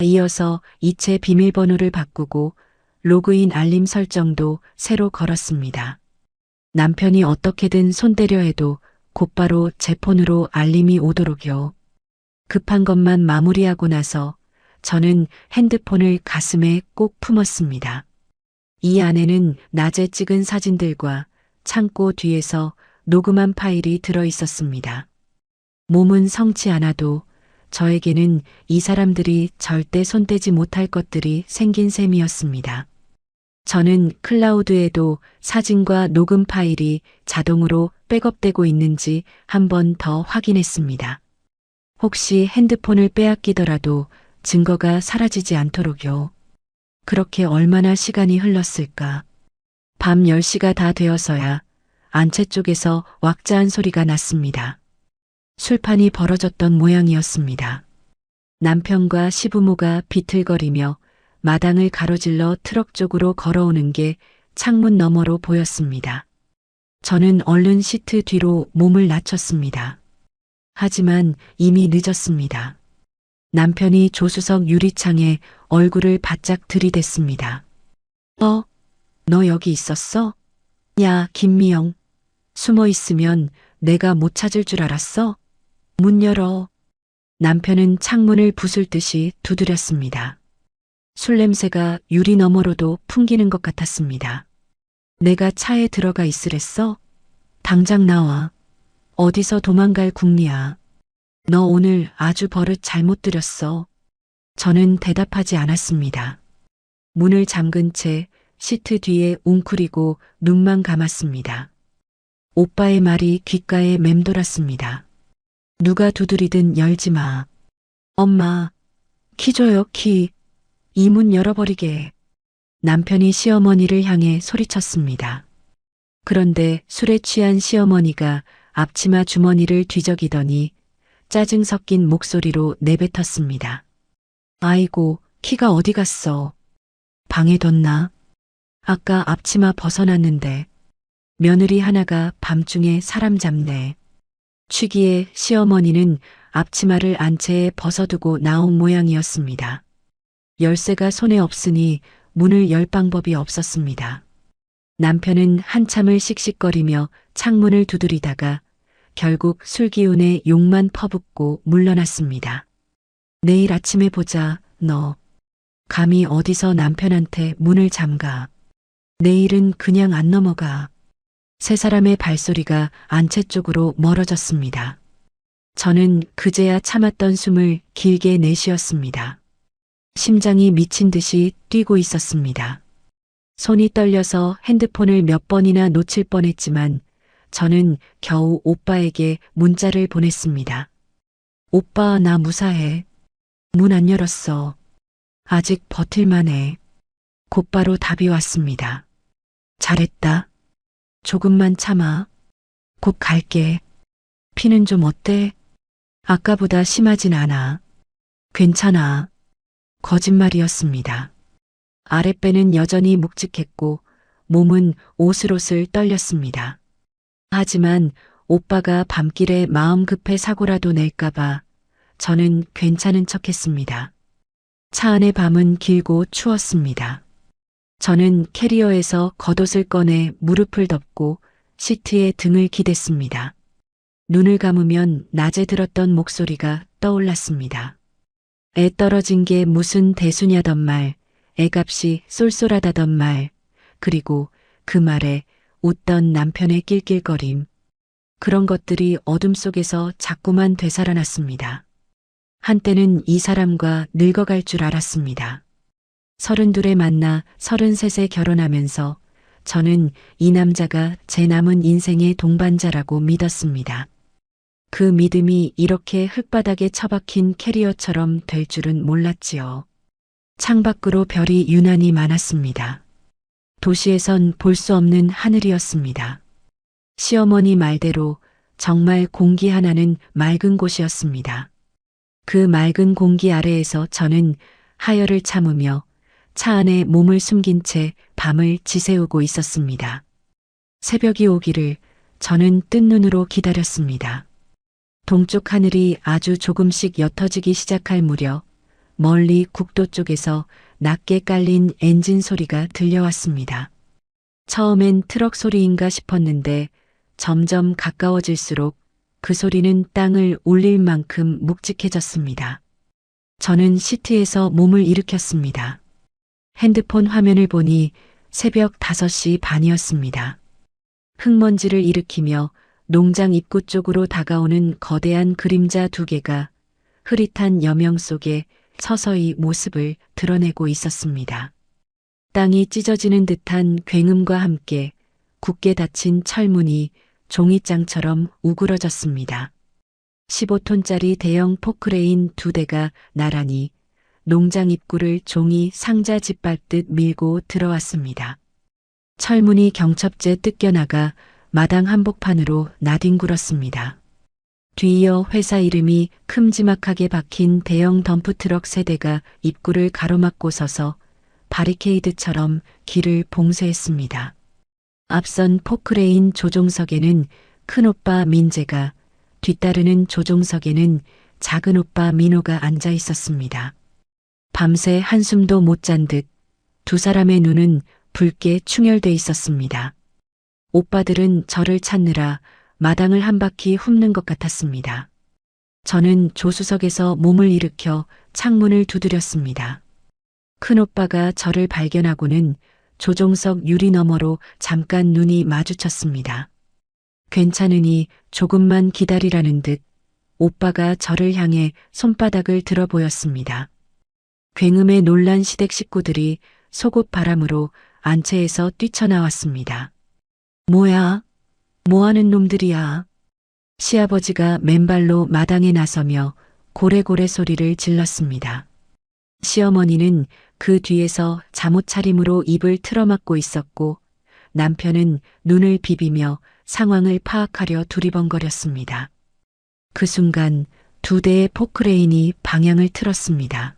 이어서 이체 비밀번호를 바꾸고 로그인 알림 설정도 새로 걸었습니다. 남편이 어떻게든 손대려 해도 곧바로 제 폰으로 알림이 오도록요. 급한 것만 마무리하고 나서 저는 핸드폰을 가슴에 꼭 품었습니다. 이 안에는 낮에 찍은 사진들과 창고 뒤에서 녹음한 파일이 들어 있었습니다. 몸은 성치 않아도 저에게는 이 사람들이 절대 손대지 못할 것들이 생긴 셈이었습니다. 저는 클라우드에도 사진과 녹음 파일이 자동으로 백업되고 있는지 한 번 더 확인했습니다. 혹시 핸드폰을 빼앗기더라도 증거가 사라지지 않도록요. 그렇게 얼마나 시간이 흘렀을까. 밤 10시가 다 되어서야 안채 쪽에서 왁자한 소리가 났습니다. 술판이 벌어졌던 모양이었습니다. 남편과 시부모가 비틀거리며 마당을 가로질러 트럭 쪽으로 걸어오는 게 창문 너머로 보였습니다. 저는 얼른 시트 뒤로 몸을 낮췄습니다. 하지만 이미 늦었습니다. 남편이 조수석 유리창에 얼굴을 바짝 들이댔습니다. 너 여기 있었어? 야, 김미영. 숨어 있으면 내가 못 찾을 줄 알았어? 문 열어. 남편은 창문을 부술 듯이 두드렸습니다. 술 냄새가 유리 너머로도 풍기는 것 같았습니다. 내가 차에 들어가 있으랬어? 당장 나와. 어디서 도망갈 궁리야. 너 오늘 아주 버릇 잘못 들였어. 저는 대답하지 않았습니다. 문을 잠근 채 시트 뒤에 웅크리고 눈만 감았습니다. 오빠의 말이 귓가에 맴돌았습니다. 누가 두드리든 열지 마. 엄마, 키 줘요, 키. 이 문 열어버리게. 남편이 시어머니를 향해 소리쳤습니다. 그런데 술에 취한 시어머니가 앞치마 주머니를 뒤적이더니 짜증 섞인 목소리로 내뱉었습니다. 아이고, 키가 어디 갔어? 방에 뒀나? 아까 앞치마 벗어났는데 며느리 하나가 밤중에 사람 잡네. 취기에 시어머니는 앞치마를 안채에 벗어두고 나온 모양이었습니다. 열쇠가 손에 없으니 문을 열 방법이 없었습니다. 남편은 한참을 씩씩거리며 창문을 두드리다가 결국 술기운에 욕만 퍼붓고 물러났습니다. 내일 아침에 보자, 너. 감히 어디서 남편한테 문을 잠가. 내일은 그냥 안 넘어가. 세 사람의 발소리가 안채 쪽으로 멀어졌습니다. 저는 그제야 참았던 숨을 길게 내쉬었습니다. 심장이 미친 듯이 뛰고 있었습니다. 손이 떨려서 핸드폰을 몇 번이나 놓칠 뻔했지만 저는 겨우 오빠에게 문자를 보냈습니다. 오빠, 나 무사해. 문 안 열었어. 아직 버틸만해. 곧바로 답이 왔습니다. 잘했다. 조금만 참아. 곧 갈게. 피는 좀 어때? 아까보다 심하진 않아. 괜찮아. 거짓말이었습니다. 아랫배는 여전히 묵직했고 몸은 오슬오슬 떨렸습니다. 하지만 오빠가 밤길에 마음 급해 사고라도 낼까봐 저는 괜찮은 척했습니다. 차 안의 밤은 길고 추웠습니다. 저는 캐리어에서 겉옷을 꺼내 무릎을 덮고 시트에 등을 기댔습니다. 눈을 감으면 낮에 들었던 목소리가 떠올랐습니다. 애 떨어진 게 무슨 대수냐던 말, 애값이 쏠쏠하다던 말, 그리고 그 말에 웃던 남편의 낄낄거림. 그런 것들이 어둠 속에서 자꾸만 되살아났습니다. 한때는 이 사람과 늙어갈 줄 알았습니다. 32에 만나 33에 결혼하면서 저는 이 남자가 제 남은 인생의 동반자라고 믿었습니다. 그 믿음이 이렇게 흙바닥에 처박힌 캐리어처럼 될 줄은 몰랐지요. 창밖으로 별이 유난히 많았습니다. 도시에선 볼 수 없는 하늘이었습니다. 시어머니 말대로 정말 공기 하나는 맑은 곳이었습니다. 그 맑은 공기 아래에서 저는 하열을 참으며 차 안에 몸을 숨긴 채 밤을 지새우고 있었습니다. 새벽이 오기를 저는 뜬 눈으로 기다렸습니다. 동쪽 하늘이 아주 조금씩 옅어지기 시작할 무렵 멀리 국도 쪽에서 낮게 깔린 엔진 소리가 들려왔습니다. 처음엔 트럭 소리인가 싶었는데 점점 가까워질수록 그 소리는 땅을 울릴 만큼 묵직해졌습니다. 저는 시트에서 몸을 일으켰습니다. 핸드폰 화면을 보니 새벽 5시 반이었습니다. 흙먼지를 일으키며 농장 입구 쪽으로 다가오는 거대한 그림자 2개가 흐릿한 여명 속에 서서히 모습을 드러내고 있었습니다. 땅이 찢어지는 듯한 굉음과 함께 굳게 닫힌 철문이 종이장처럼 우그러졌습니다. 15톤짜리 대형 포크레인 2대가 나란히 농장 입구를 종이 상자 짓밟듯 밀고 들어왔습니다. 철문이 경첩제 뜯겨나가 마당 한복판으로 나뒹굴었습니다. 뒤이어 회사 이름이 큼지막하게 박힌 대형 덤프트럭 3대가 입구를 가로막고 서서 바리케이드처럼 길을 봉쇄했습니다. 앞선 포크레인 조종석에는 큰오빠 민재가, 뒤따르는 조종석에는 작은오빠 민호가 앉아 있었습니다. 밤새 한숨도 못 잔 듯 두 사람의 눈은 붉게 충혈돼 있었습니다. 오빠들은 저를 찾느라 마당을 한 바퀴 훑는 것 같았습니다. 저는 조수석에서 몸을 일으켜 창문을 두드렸습니다. 큰오빠가 저를 발견하고는 조종석 유리 너머로 잠깐 눈이 마주쳤습니다. 괜찮으니 조금만 기다리라는 듯 오빠가 저를 향해 손바닥을 들어 보였습니다. 굉음에 놀란 시댁 식구들이 속옷 바람으로 안채에서 뛰쳐나왔습니다. 뭐야? 뭐하는 놈들이야? 시아버지가 맨발로 마당에 나서며 고래고래 소리를 질렀습니다. 시어머니는 그 뒤에서 잠옷 차림으로 입을 틀어막고 있었고 남편은 눈을 비비며 상황을 파악하려 두리번거렸습니다. 그 순간 2대의 포크레인이 방향을 틀었습니다.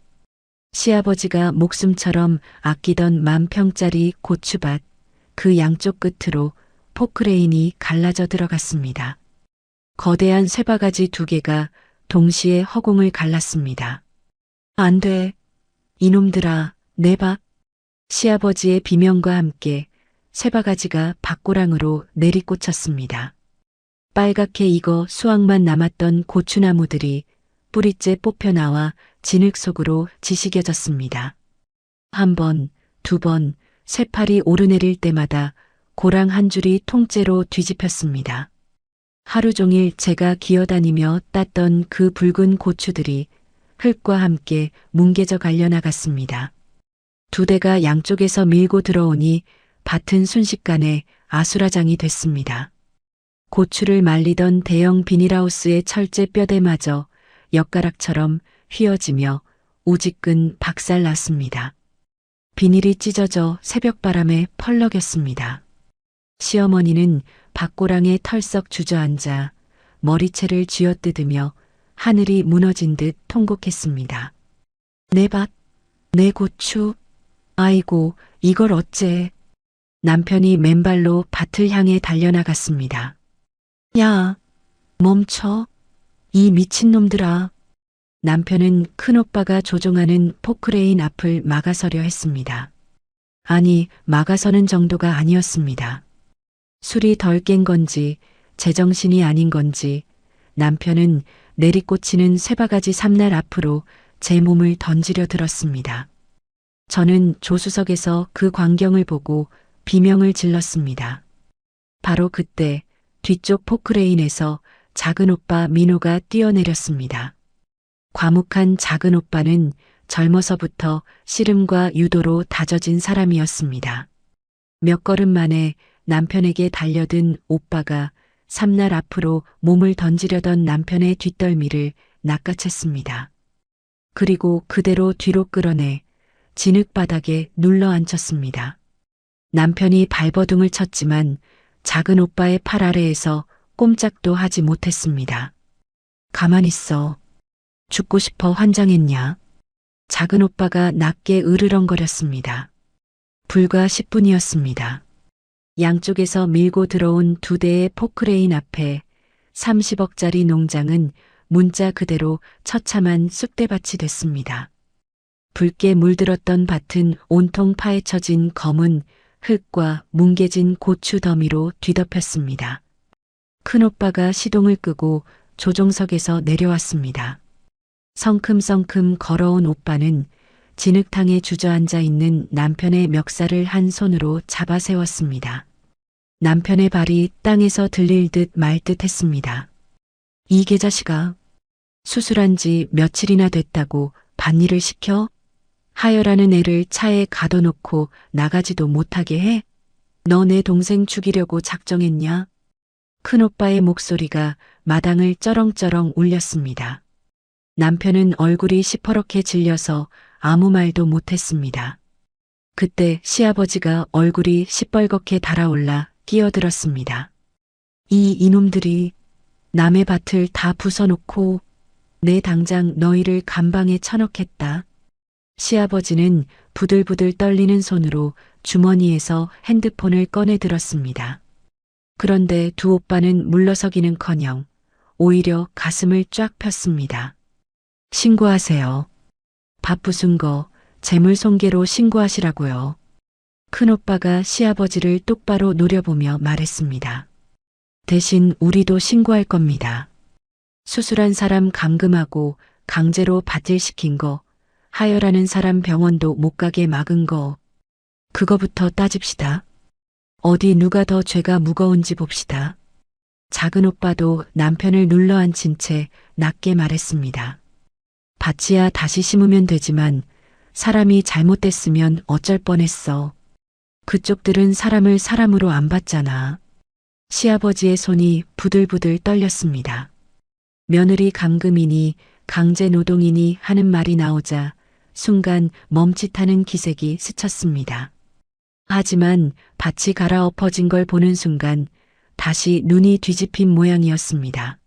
시아버지가 목숨처럼 아끼던 10,000평짜리 고추밭 그 양쪽 끝으로 포크레인이 갈라져 들어갔습니다. 거대한 쇠바가지 2개가 동시에 허공을 갈랐습니다. 안 돼. 이놈들아, 내 밭. 시아버지의 비명과 함께 쇠바가지가 밭고랑으로 내리꽂혔습니다. 빨갛게 익어 수확만 남았던 고추나무들이 뿌리째 뽑혀나와 진흙 속으로 지시겨졌습니다. 1번, 2번, 쇠팔이 오르내릴 때마다 고랑 한 줄이 통째로 뒤집혔습니다. 하루 종일 제가 기어다니며 땄던 그 붉은 고추들이 흙과 함께 뭉개져 갈려나갔습니다. 2대가 양쪽에서 밀고 들어오니 밭은 순식간에 아수라장이 됐습니다. 고추를 말리던 대형 비닐하우스의 철제 뼈대마저 엿가락처럼 휘어지며 우지끈 박살났습니다. 비닐이 찢어져 새벽바람에 펄럭였습니다. 시어머니는 밭고랑에 털썩 주저앉아 머리채를 쥐어뜯으며 하늘이 무너진 듯 통곡했습니다. 내 밭, 내 고추, 아이고 이걸 어째. 남편이 맨발로 밭을 향해 달려나갔습니다. 야, 멈춰. 이 미친놈들아. 남편은 큰오빠가 조종하는 포크레인 앞을 막아서려 했습니다. 아니, 막아서는 정도가 아니었습니다. 술이 덜 깬 건지 제정신이 아닌 건지 남편은 내리꽂히는 쇠바가지 삼날 앞으로 제 몸을 던지려 들었습니다. 저는 조수석에서 그 광경을 보고 비명을 질렀습니다. 바로 그때 뒤쪽 포크레인에서 작은 오빠 민호가 뛰어내렸습니다. 과묵한 작은 오빠는 젊어서부터 씨름과 유도로 다져진 사람이었습니다. 몇 걸음 만에 남편에게 달려든 오빠가 삼날 앞으로 몸을 던지려던 남편의 뒷덜미를 낚아챘습니다. 그리고 그대로 뒤로 끌어내 진흙바닥에 눌러 앉혔습니다. 남편이 발버둥을 쳤지만 작은 오빠의 팔 아래에서 꼼짝도 하지 못했습니다. 가만히 있어. 죽고 싶어 환장했냐? 작은 오빠가 낮게 으르렁거렸습니다. 불과 10분이었습니다. 양쪽에서 밀고 들어온 두 대의 포크레인 앞에 30억짜리 농장은 문자 그대로 처참한 쑥대밭이 됐습니다. 붉게 물들었던 밭은 온통 파헤쳐진 검은 흙과 뭉개진 고추 더미로 뒤덮였습니다. 큰오빠가 시동을 끄고 조종석에서 내려왔습니다. 성큼성큼 걸어온 오빠는 진흙탕에 주저앉아 있는 남편의 멱살을 한 손으로 잡아 세웠습니다. 남편의 발이 땅에서 들릴 듯 말 듯 했습니다. 이 개자식아, 수술한 지 며칠이나 됐다고 밭일을 시켜? 하여라는 애를 차에 가둬놓고 나가지도 못하게 해? 너 내 동생 죽이려고 작정했냐? 큰오빠의 목소리가 마당을 쩌렁쩌렁 울렸습니다. 남편은 얼굴이 시퍼렇게 질려서 아무 말도 못했습니다. 그때 시아버지가 얼굴이 시뻘겋게 달아올라 끼어들었습니다. 이 이놈들이 남의 밭을 다 부숴놓고 내 당장 너희를 감방에 쳐넣겠다. 시아버지는 부들부들 떨리는 손으로 주머니에서 핸드폰을 꺼내 들었습니다. 그런데 두 오빠는 물러서기는커녕 오히려 가슴을 쫙 폈습니다. 신고하세요. 밥 부순 거 재물 손괴로 신고하시라고요. 큰오빠가 시아버지를 똑바로 노려보며 말했습니다. 대신 우리도 신고할 겁니다. 수술한 사람 감금하고 강제로 밭일시킨 거, 하여라는 사람 병원도 못 가게 막은 거, 그거부터 따집시다. 어디 누가 더 죄가 무거운지 봅시다. 작은 오빠도 남편을 눌러앉힌 채 낮게 말했습니다. 밭이야 다시 심으면 되지만 사람이 잘못됐으면 어쩔 뻔했어. 그쪽들은 사람을 사람으로 안 봤잖아. 시아버지의 손이 부들부들 떨렸습니다. 며느리 감금이니 강제 노동이니 하는 말이 나오자 순간 멈칫하는 기색이 스쳤습니다. 하지만 밭이 갈아엎어진 걸 보는 순간 다시 눈이 뒤집힌 모양이었습니다.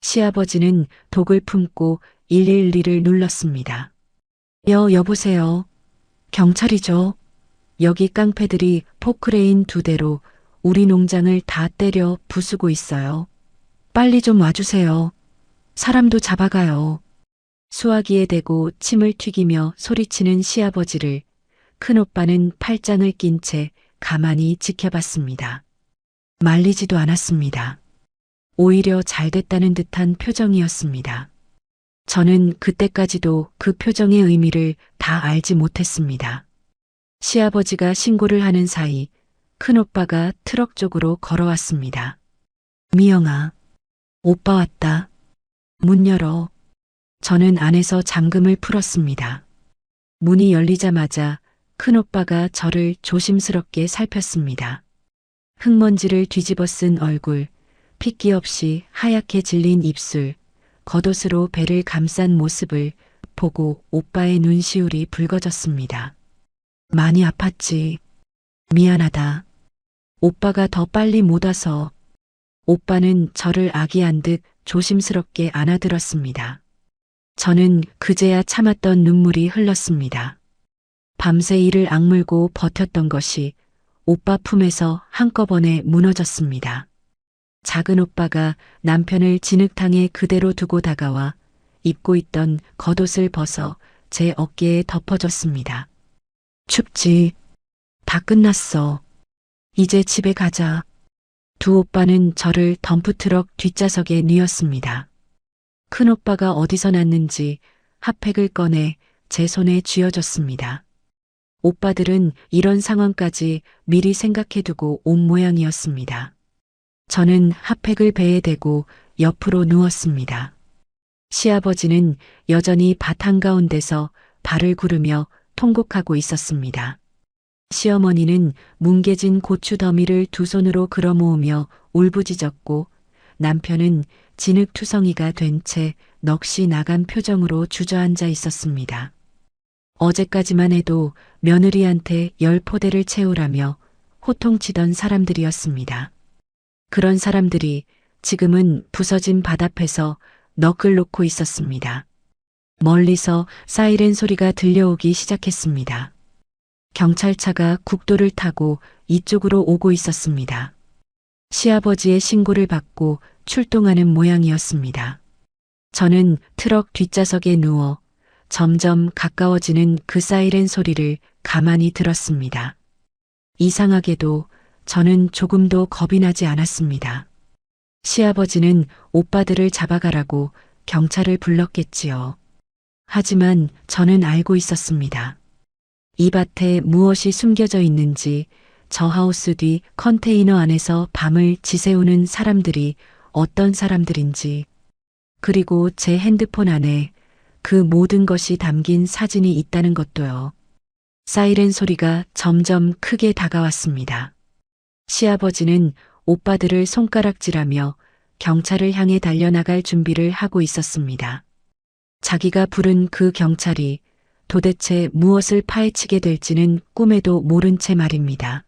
시아버지는 독을 품고 112를 눌렀습니다. 여보세요. 경찰이죠. 여기 깡패들이 포크레인 2대로 우리 농장을 다 때려 부수고 있어요. 빨리 좀 와주세요. 사람도 잡아가요. 수화기에 대고 침을 튀기며 소리치는 시아버지를 큰오빠는 팔짱을 낀 채 가만히 지켜봤습니다. 말리지도 않았습니다. 오히려 잘됐다는 듯한 표정이었습니다. 저는 그때까지도 그 표정의 의미를 다 알지 못했습니다. 시아버지가 신고를 하는 사이 큰오빠가 트럭 쪽으로 걸어왔습니다. 미영아, 오빠 왔다. 문 열어. 저는 안에서 잠금을 풀었습니다. 문이 열리자마자 큰오빠가 저를 조심스럽게 살폈습니다. 흙먼지를 뒤집어 쓴 얼굴, 핏기 없이 하얗게 질린 입술, 겉옷으로 배를 감싼 모습을 보고 오빠의 눈시울이 붉어졌습니다. 많이 아팠지. 미안하다. 오빠가 더 빨리 못 와서. 오빠는 저를 아기한 듯 조심스럽게 안아들었습니다. 저는 그제야 참았던 눈물이 흘렀습니다. 밤새 이를 악물고 버텼던 것이 오빠 품에서 한꺼번에 무너졌습니다. 작은 오빠가 남편을 진흙탕에 그대로 두고 다가와 입고 있던 겉옷을 벗어 제 어깨에 덮어줬습니다. 춥지? 다 끝났어. 이제 집에 가자. 두 오빠는 저를 덤프트럭 뒷좌석에 뉘었습니다. 큰오빠가 어디서 났는지 핫팩을 꺼내 제 손에 쥐어줬습니다. 오빠들은 이런 상황까지 미리 생각해두고 온 모양이었습니다. 저는 핫팩을 배에 대고 옆으로 누웠습니다. 시아버지는 여전히 밭 한가운데서 발을 구르며 통곡하고 있었습니다. 시어머니는 뭉개진 고추 더미를 두 손으로 걸어 모으며 울부짖었고 남편은 진흙투성이가 된 채 넋이 나간 표정으로 주저앉아 있었습니다. 어제까지만 해도 며느리한테 10포대를 채우라며 호통치던 사람들이었습니다. 그런 사람들이 지금은 부서진 밭 앞에서 넋을 놓고 있었습니다. 멀리서 사이렌 소리가 들려오기 시작했습니다. 경찰차가 국도를 타고 이쪽으로 오고 있었습니다. 시아버지의 신고를 받고 출동하는 모양이었습니다. 저는 트럭 뒷좌석에 누워 점점 가까워지는 그 사이렌 소리를 가만히 들었습니다. 이상하게도 저는 조금도 겁이 나지 않았습니다. 시아버지는 오빠들을 잡아가라고 경찰을 불렀겠지요. 하지만 저는 알고 있었습니다. 이 밭에 무엇이 숨겨져 있는지, 저 하우스 뒤 컨테이너 안에서 밤을 지새우는 사람들이 어떤 사람들인지, 그리고 제 핸드폰 안에 그 모든 것이 담긴 사진이 있다는 것도요. 사이렌 소리가 점점 크게 다가왔습니다. 시아버지는 오빠들을 손가락질하며 경찰을 향해 달려나갈 준비를 하고 있었습니다. 자기가 부른 그 경찰이 도대체 무엇을 파헤치게 될지는 꿈에도 모른 채 말입니다.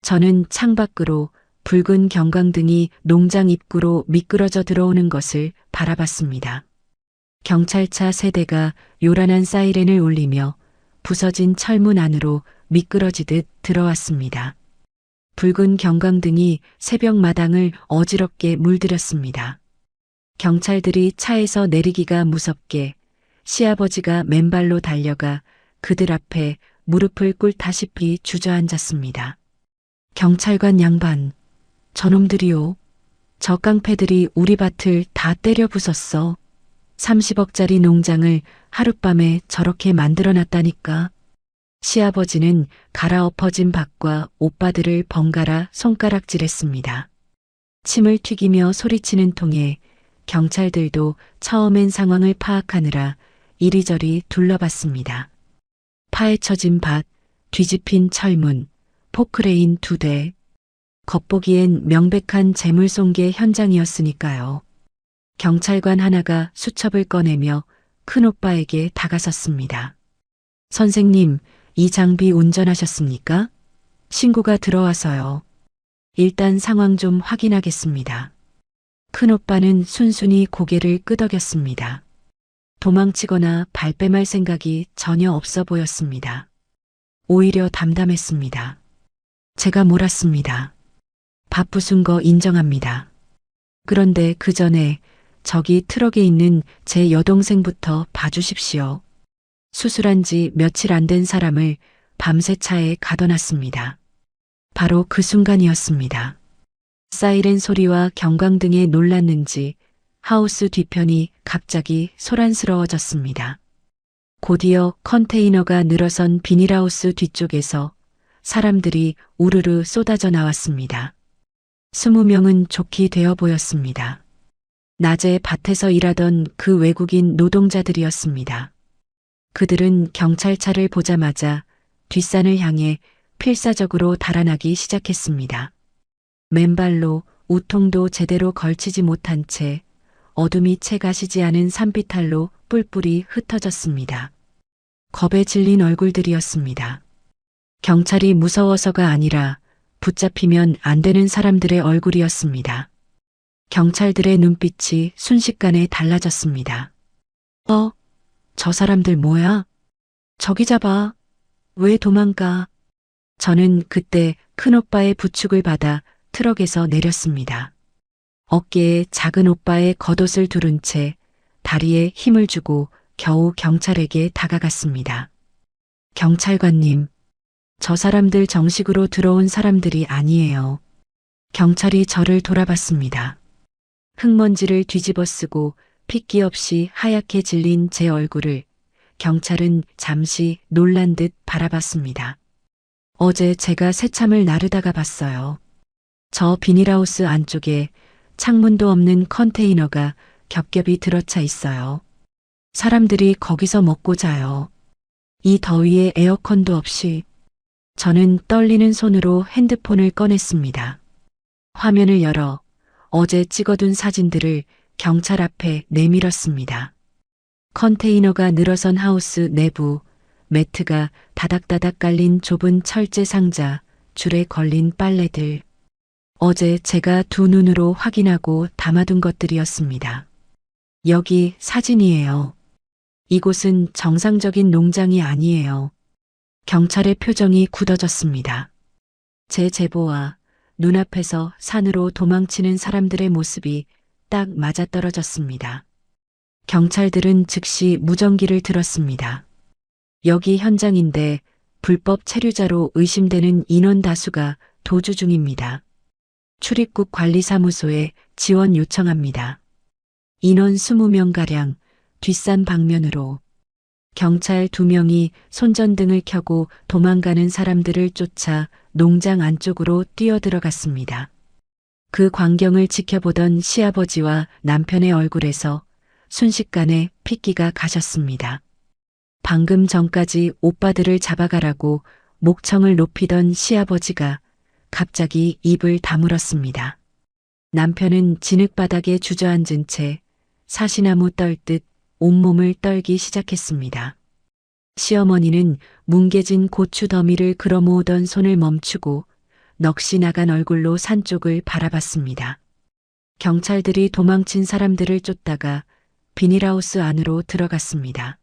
저는 창밖으로 붉은 경광등이 농장 입구로 미끄러져 들어오는 것을 바라봤습니다. 경찰차 세 대가 요란한 사이렌을 울리며 부서진 철문 안으로 미끄러지듯 들어왔습니다. 붉은 경광등이 새벽 마당을 어지럽게 물들였습니다. 경찰들이 차에서 내리기가 무섭게 시아버지가 맨발로 달려가 그들 앞에 무릎을 꿇다시피 주저앉았습니다. 경찰관 양반, 저놈들이요. 저 깡패들이 우리 밭을 다 때려 부쉈어. 30억짜리 농장을 하룻밤에 저렇게 만들어놨다니까. 시아버지는 갈아엎어진 밭과 오빠들을 번갈아 손가락질했습니다. 침을 튀기며 소리치는 통에 경찰들도 처음엔 상황을 파악하느라 이리저리 둘러봤습니다. 파헤쳐진 밭, 뒤집힌 철문, 포크레인 2대. 겉보기엔 명백한 재물손괴 현장이었으니까요. 경찰관 하나가 수첩을 꺼내며 큰오빠에게 다가섰습니다. 선생님, 이 장비 운전하셨습니까? 신고가 들어와서요. 일단 상황 좀 확인하겠습니다. 큰오빠는 순순히 고개를 끄덕였습니다. 도망치거나 발뺌할 생각이 전혀 없어 보였습니다. 오히려 담담했습니다. 제가 몰았습니다. 밥 부순 거 인정합니다. 그런데 그 전에 저기 트럭에 있는 제 여동생부터 봐주십시오. 수술한 지 며칠 안 된 사람을 밤새 차에 가둬놨습니다. 바로 그 순간이었습니다. 사이렌 소리와 경광등에 놀랐는지 하우스 뒤편이 갑자기 소란스러워졌습니다. 곧이어 컨테이너가 늘어선 비닐하우스 뒤쪽에서 사람들이 우르르 쏟아져 나왔습니다. 20명은 좋게 되어 보였습니다. 낮에 밭에서 일하던 그 외국인 노동자들이었습니다. 그들은 경찰차를 보자마자 뒷산을 향해 필사적으로 달아나기 시작했습니다. 맨발로 우통도 제대로 걸치지 못한 채 어둠이 채 가시지 않은 산비탈로 뿔뿔이 흩어졌습니다. 겁에 질린 얼굴들이었습니다. 경찰이 무서워서가 아니라 붙잡히면 안 되는 사람들의 얼굴이었습니다. 경찰들의 눈빛이 순식간에 달라졌습니다. 저 사람들 뭐야? 저기 잡아. 왜 도망가? 저는 그때 큰오빠의 부축을 받아 트럭에서 내렸습니다. 어깨에 작은 오빠의 겉옷을 두른 채 다리에 힘을 주고 겨우 경찰에게 다가갔습니다. 경찰관님, 저 사람들 정식으로 들어온 사람들이 아니에요. 경찰이 저를 돌아봤습니다. 흙먼지를 뒤집어 쓰고 핏기 없이 하얗게 질린 제 얼굴을 경찰은 잠시 놀란 듯 바라봤습니다. 어제 제가 새참을 나르다가 봤어요. 저 비닐하우스 안쪽에 창문도 없는 컨테이너가 겹겹이 들어차 있어요. 사람들이 거기서 먹고 자요. 이 더위에 에어컨도 없이. 저는 떨리는 손으로 핸드폰을 꺼냈습니다. 화면을 열어 어제 찍어둔 사진들을 경찰 앞에 내밀었습니다. 컨테이너가 늘어선 하우스 내부, 매트가 다닥다닥 깔린 좁은 철제 상자, 줄에 걸린 빨래들. 어제 제가 두 눈으로 확인하고 담아둔 것들이었습니다. 여기 사진이에요. 이곳은 정상적인 농장이 아니에요. 경찰의 표정이 굳어졌습니다. 제 제보와 눈앞에서 산으로 도망치는 사람들의 모습이 딱 맞아떨어졌습니다. 경찰들은 즉시 무전기를 들었습니다. 여기 현장인데 불법 체류자로 의심되는 인원 다수가 도주 중입니다. 출입국 관리사무소에 지원 요청합니다. 인원 20명가량 뒷산 방면으로. 경찰 2명이 손전등을 켜고 도망가는 사람들을 쫓아 농장 안쪽으로 뛰어들어갔습니다. 그 광경을 지켜보던 시아버지와 남편의 얼굴에서 순식간에 핏기가 가셨습니다. 방금 전까지 오빠들을 잡아가라고 목청을 높이던 시아버지가 갑자기 입을 다물었습니다. 남편은 진흙바닥에 주저앉은 채 사시나무 떨듯 온몸을 떨기 시작했습니다. 시어머니는 뭉개진 고추 더미를 끌어모으던 손을 멈추고 넋이 나간 얼굴로 산 쪽을 바라봤습니다. 경찰들이 도망친 사람들을 쫓다가 비닐하우스 안으로 들어갔습니다.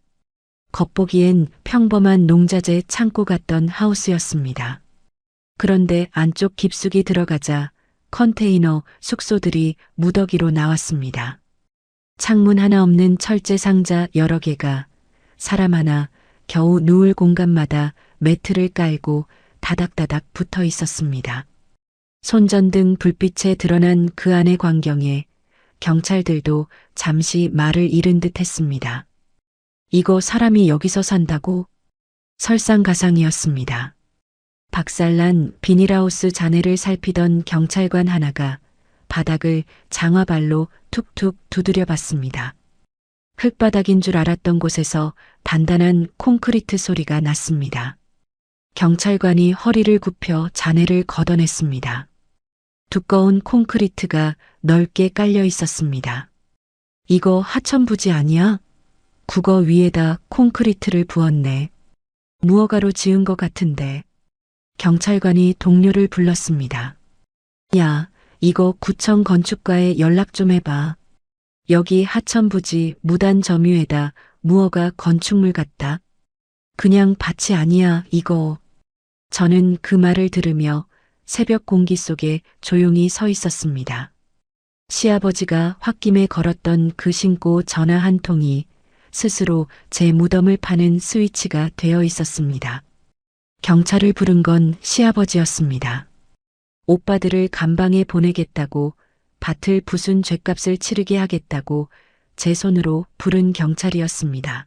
겉보기엔 평범한 농자재 창고 같던 하우스였습니다. 그런데 안쪽 깊숙이 들어가자 컨테이너 숙소들이 무더기로 나왔습니다. 창문 하나 없는 철제 상자 여러 개가 사람 하나 겨우 누울 공간마다 매트를 깔고 다닥다닥 붙어 있었습니다. 손전등 불빛에 드러난 그 안의 광경에 경찰들도 잠시 말을 잃은 듯 했습니다. 이거 사람이 여기서 산다고? 설상가상이었습니다. 박살난 비닐하우스 잔해를 살피던 경찰관 하나가 바닥을 장화발로 툭툭 두드려 봤습니다. 흙바닥인 줄 알았던 곳에서 단단한 콘크리트 소리가 났습니다. 경찰관이 허리를 굽혀 잔해를 걷어냈습니다. 두꺼운 콘크리트가 넓게 깔려 있었습니다. 이거 하천부지 아니야? 국어 위에다 콘크리트를 부었네. 무허가로 지은 것 같은데. 경찰관이 동료를 불렀습니다. 야, 이거 구청 건축가에 연락 좀 해봐. 여기 하천부지 무단 점유에다 무허가 건축물 같다. 그냥 밭이 아니야, 이거. 저는 그 말을 들으며 새벽 공기 속에 조용히 서 있었습니다. 시아버지가 홧김에 걸었던 그 신고 전화 한 통이 스스로 제 무덤을 파는 스위치가 되어 있었습니다. 경찰을 부른 건 시아버지였습니다. 오빠들을 감방에 보내겠다고 밭을 부순 죗값을 치르게 하겠다고 제 손으로 부른 경찰이었습니다.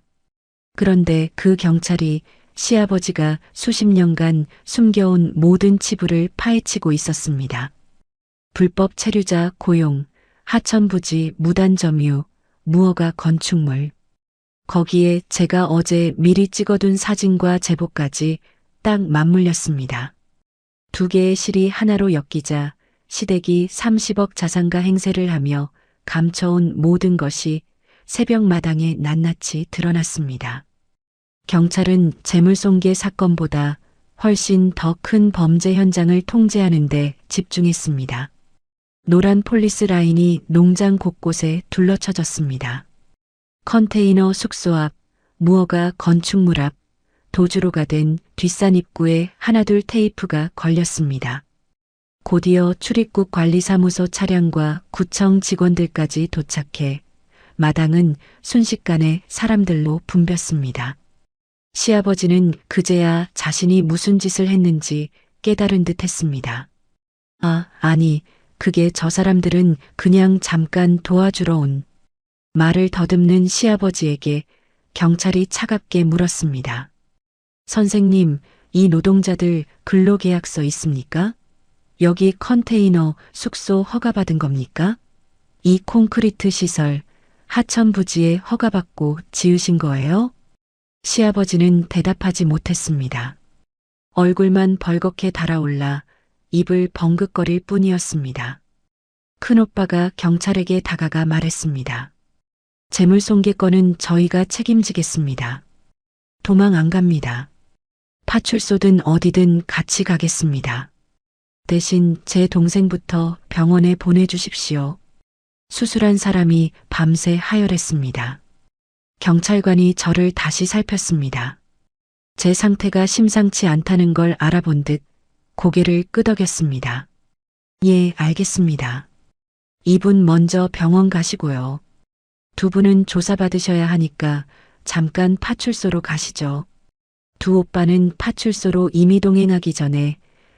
그런데 그 경찰이 시아버지가 수십 년간 숨겨온 모든 치부를 파헤치고 있었습니다. 불법 체류자 고용, 하천부지 무단 점유, 무허가 건축물. 거기에 제가 어제 미리 찍어둔 사진과 제보까지 딱 맞물렸습니다. 두 개의 실이 하나로 엮이자 시댁이 30억 자산가 행세를 하며 감춰온 모든 것이 새벽마당에 낱낱이 드러났습니다. 경찰은 재물손괴 사건보다 훨씬 더 큰 범죄 현장을 통제하는 데 집중했습니다. 노란 폴리스 라인이 농장 곳곳에 둘러쳐졌습니다. 컨테이너 숙소 앞, 무허가 건축물 앞, 도주로가 된 뒷산 입구에 하나둘 테이프가 걸렸습니다. 곧이어 출입국 관리사무소 차량과 구청 직원들까지 도착해 마당은 순식간에 사람들로 붐볐습니다. 시아버지는 그제야 자신이 무슨 짓을 했는지 깨달은 듯 했습니다. 아니, 그게 저 사람들은 그냥 잠깐 도와주러 온. 말을 더듬는 시아버지에게 경찰이 차갑게 물었습니다. 선생님, 이 노동자들 근로계약서 있습니까? 여기 컨테이너 숙소 허가받은 겁니까? 이 콘크리트 시설 하천 부지에 허가받고 지으신 거예요? 시아버지는 대답하지 못했습니다. 얼굴만 벌겋게 달아올라 입을 벙긋거릴 뿐이었습니다. 큰오빠가 경찰에게 다가가 말했습니다. 재물손괴 건은 저희가 책임지겠습니다. 도망 안 갑니다. 파출소든 어디든 같이 가겠습니다. 대신 제 동생부터 병원에 보내주십시오. 수술한 사람이 밤새 하혈했습니다. 경찰관이 저를 다시 살폈습니다. 제 상태가 심상치 않다는 걸 알아본 듯 고개를 끄덕였습니다. 예, 알겠습니다. 이분 먼저 병원 가시고요. 두 분은 조사받으셔야 하니까 잠깐 파출소로 가시죠. 두 오빠는 파출소로 이미 동행하기 전에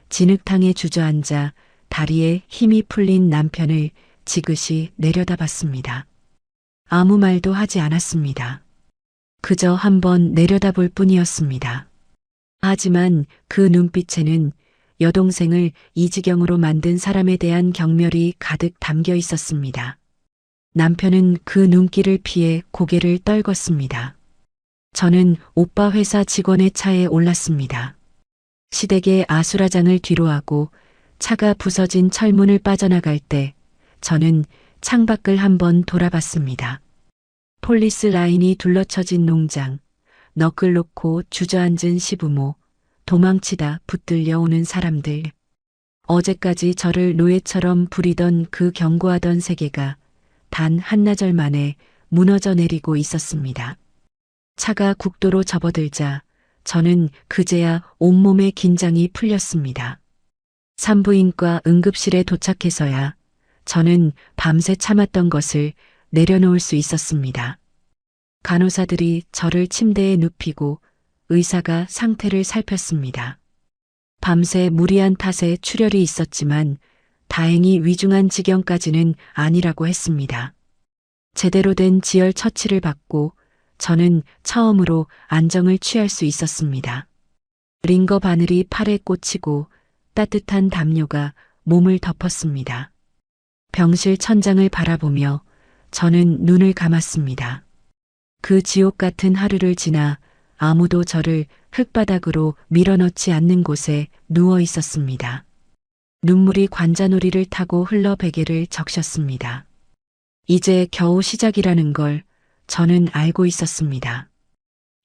진흙탕에 주저앉아 다리에 힘이 풀린 남편을 지그시 내려다봤습니다. 아무 말도 하지 않았습니다. 그저 한번 내려다볼 뿐이었습니다. 하지만 그 눈빛에는 여동생을 이 지경으로 만든 사람에 대한 경멸이 가득 담겨 있었습니다. 남편은 그 눈길을 피해 고개를 떨궜습니다. 저는 오빠 회사 직원의 차에 올랐습니다. 시댁의 아수라장을 뒤로하고 차가 부서진 철문을 빠져나갈 때 저는 창밖을 한번 돌아봤습니다. 폴리스 라인이 둘러쳐진 농장, 너클 놓고 주저앉은 시부모, 도망치다 붙들려 오는 사람들. 어제까지 저를 노예처럼 부리던 그 견고하던 세계가 단 한나절 만에 무너져 내리고 있었습니다. 차가 국도로 접어들자 저는 그제야 온몸의 긴장이 풀렸습니다. 산부인과 응급실에 도착해서야 저는 밤새 참았던 것을 내려놓을 수 있었습니다. 간호사들이 저를 침대에 눕히고 의사가 상태를 살폈습니다. 밤새 무리한 탓에 출혈이 있었지만 다행히 위중한 지경까지는 아니라고 했습니다. 제대로 된 지혈 처치를 받고 저는 처음으로 안정을 취할 수 있었습니다. 링거 바늘이 팔에 꽂히고 따뜻한 담요가 몸을 덮었습니다. 병실 천장을 바라보며 저는 눈을 감았습니다. 그 지옥 같은 하루를 지나 아무도 저를 흙바닥으로 밀어넣지 않는 곳에 누워 있었습니다. 눈물이 관자놀이를 타고 흘러 베개를 적셨습니다. 이제 겨우 시작이라는 걸 저는 알고 있었습니다.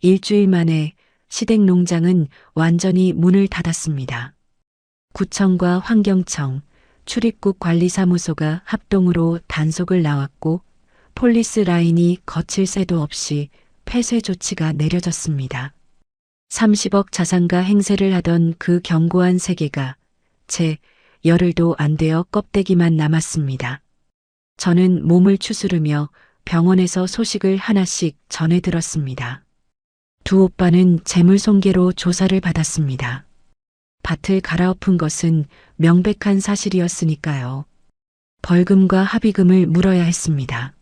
일주일 만에 시댁 농장은 완전히 문을 닫았습니다. 구청과 환경청, 출입국 관리사무소가 합동으로 단속을 나왔고 폴리스 라인이 거칠 새도 없이 폐쇄 조치가 내려졌습니다. 30억 자산가 행세를 하던 그 견고한 세계가 제 열흘도 안 되어 껍데기만 남았습니다. 저는 몸을 추스르며 병원에서 소식을 하나씩 전해 들었습니다. 두 오빠는 재물손괴로 조사를 받았습니다. 밭을 갈아엎은 것은 명백한 사실이었으니까요. 벌금과 합의금을 물어야 했습니다.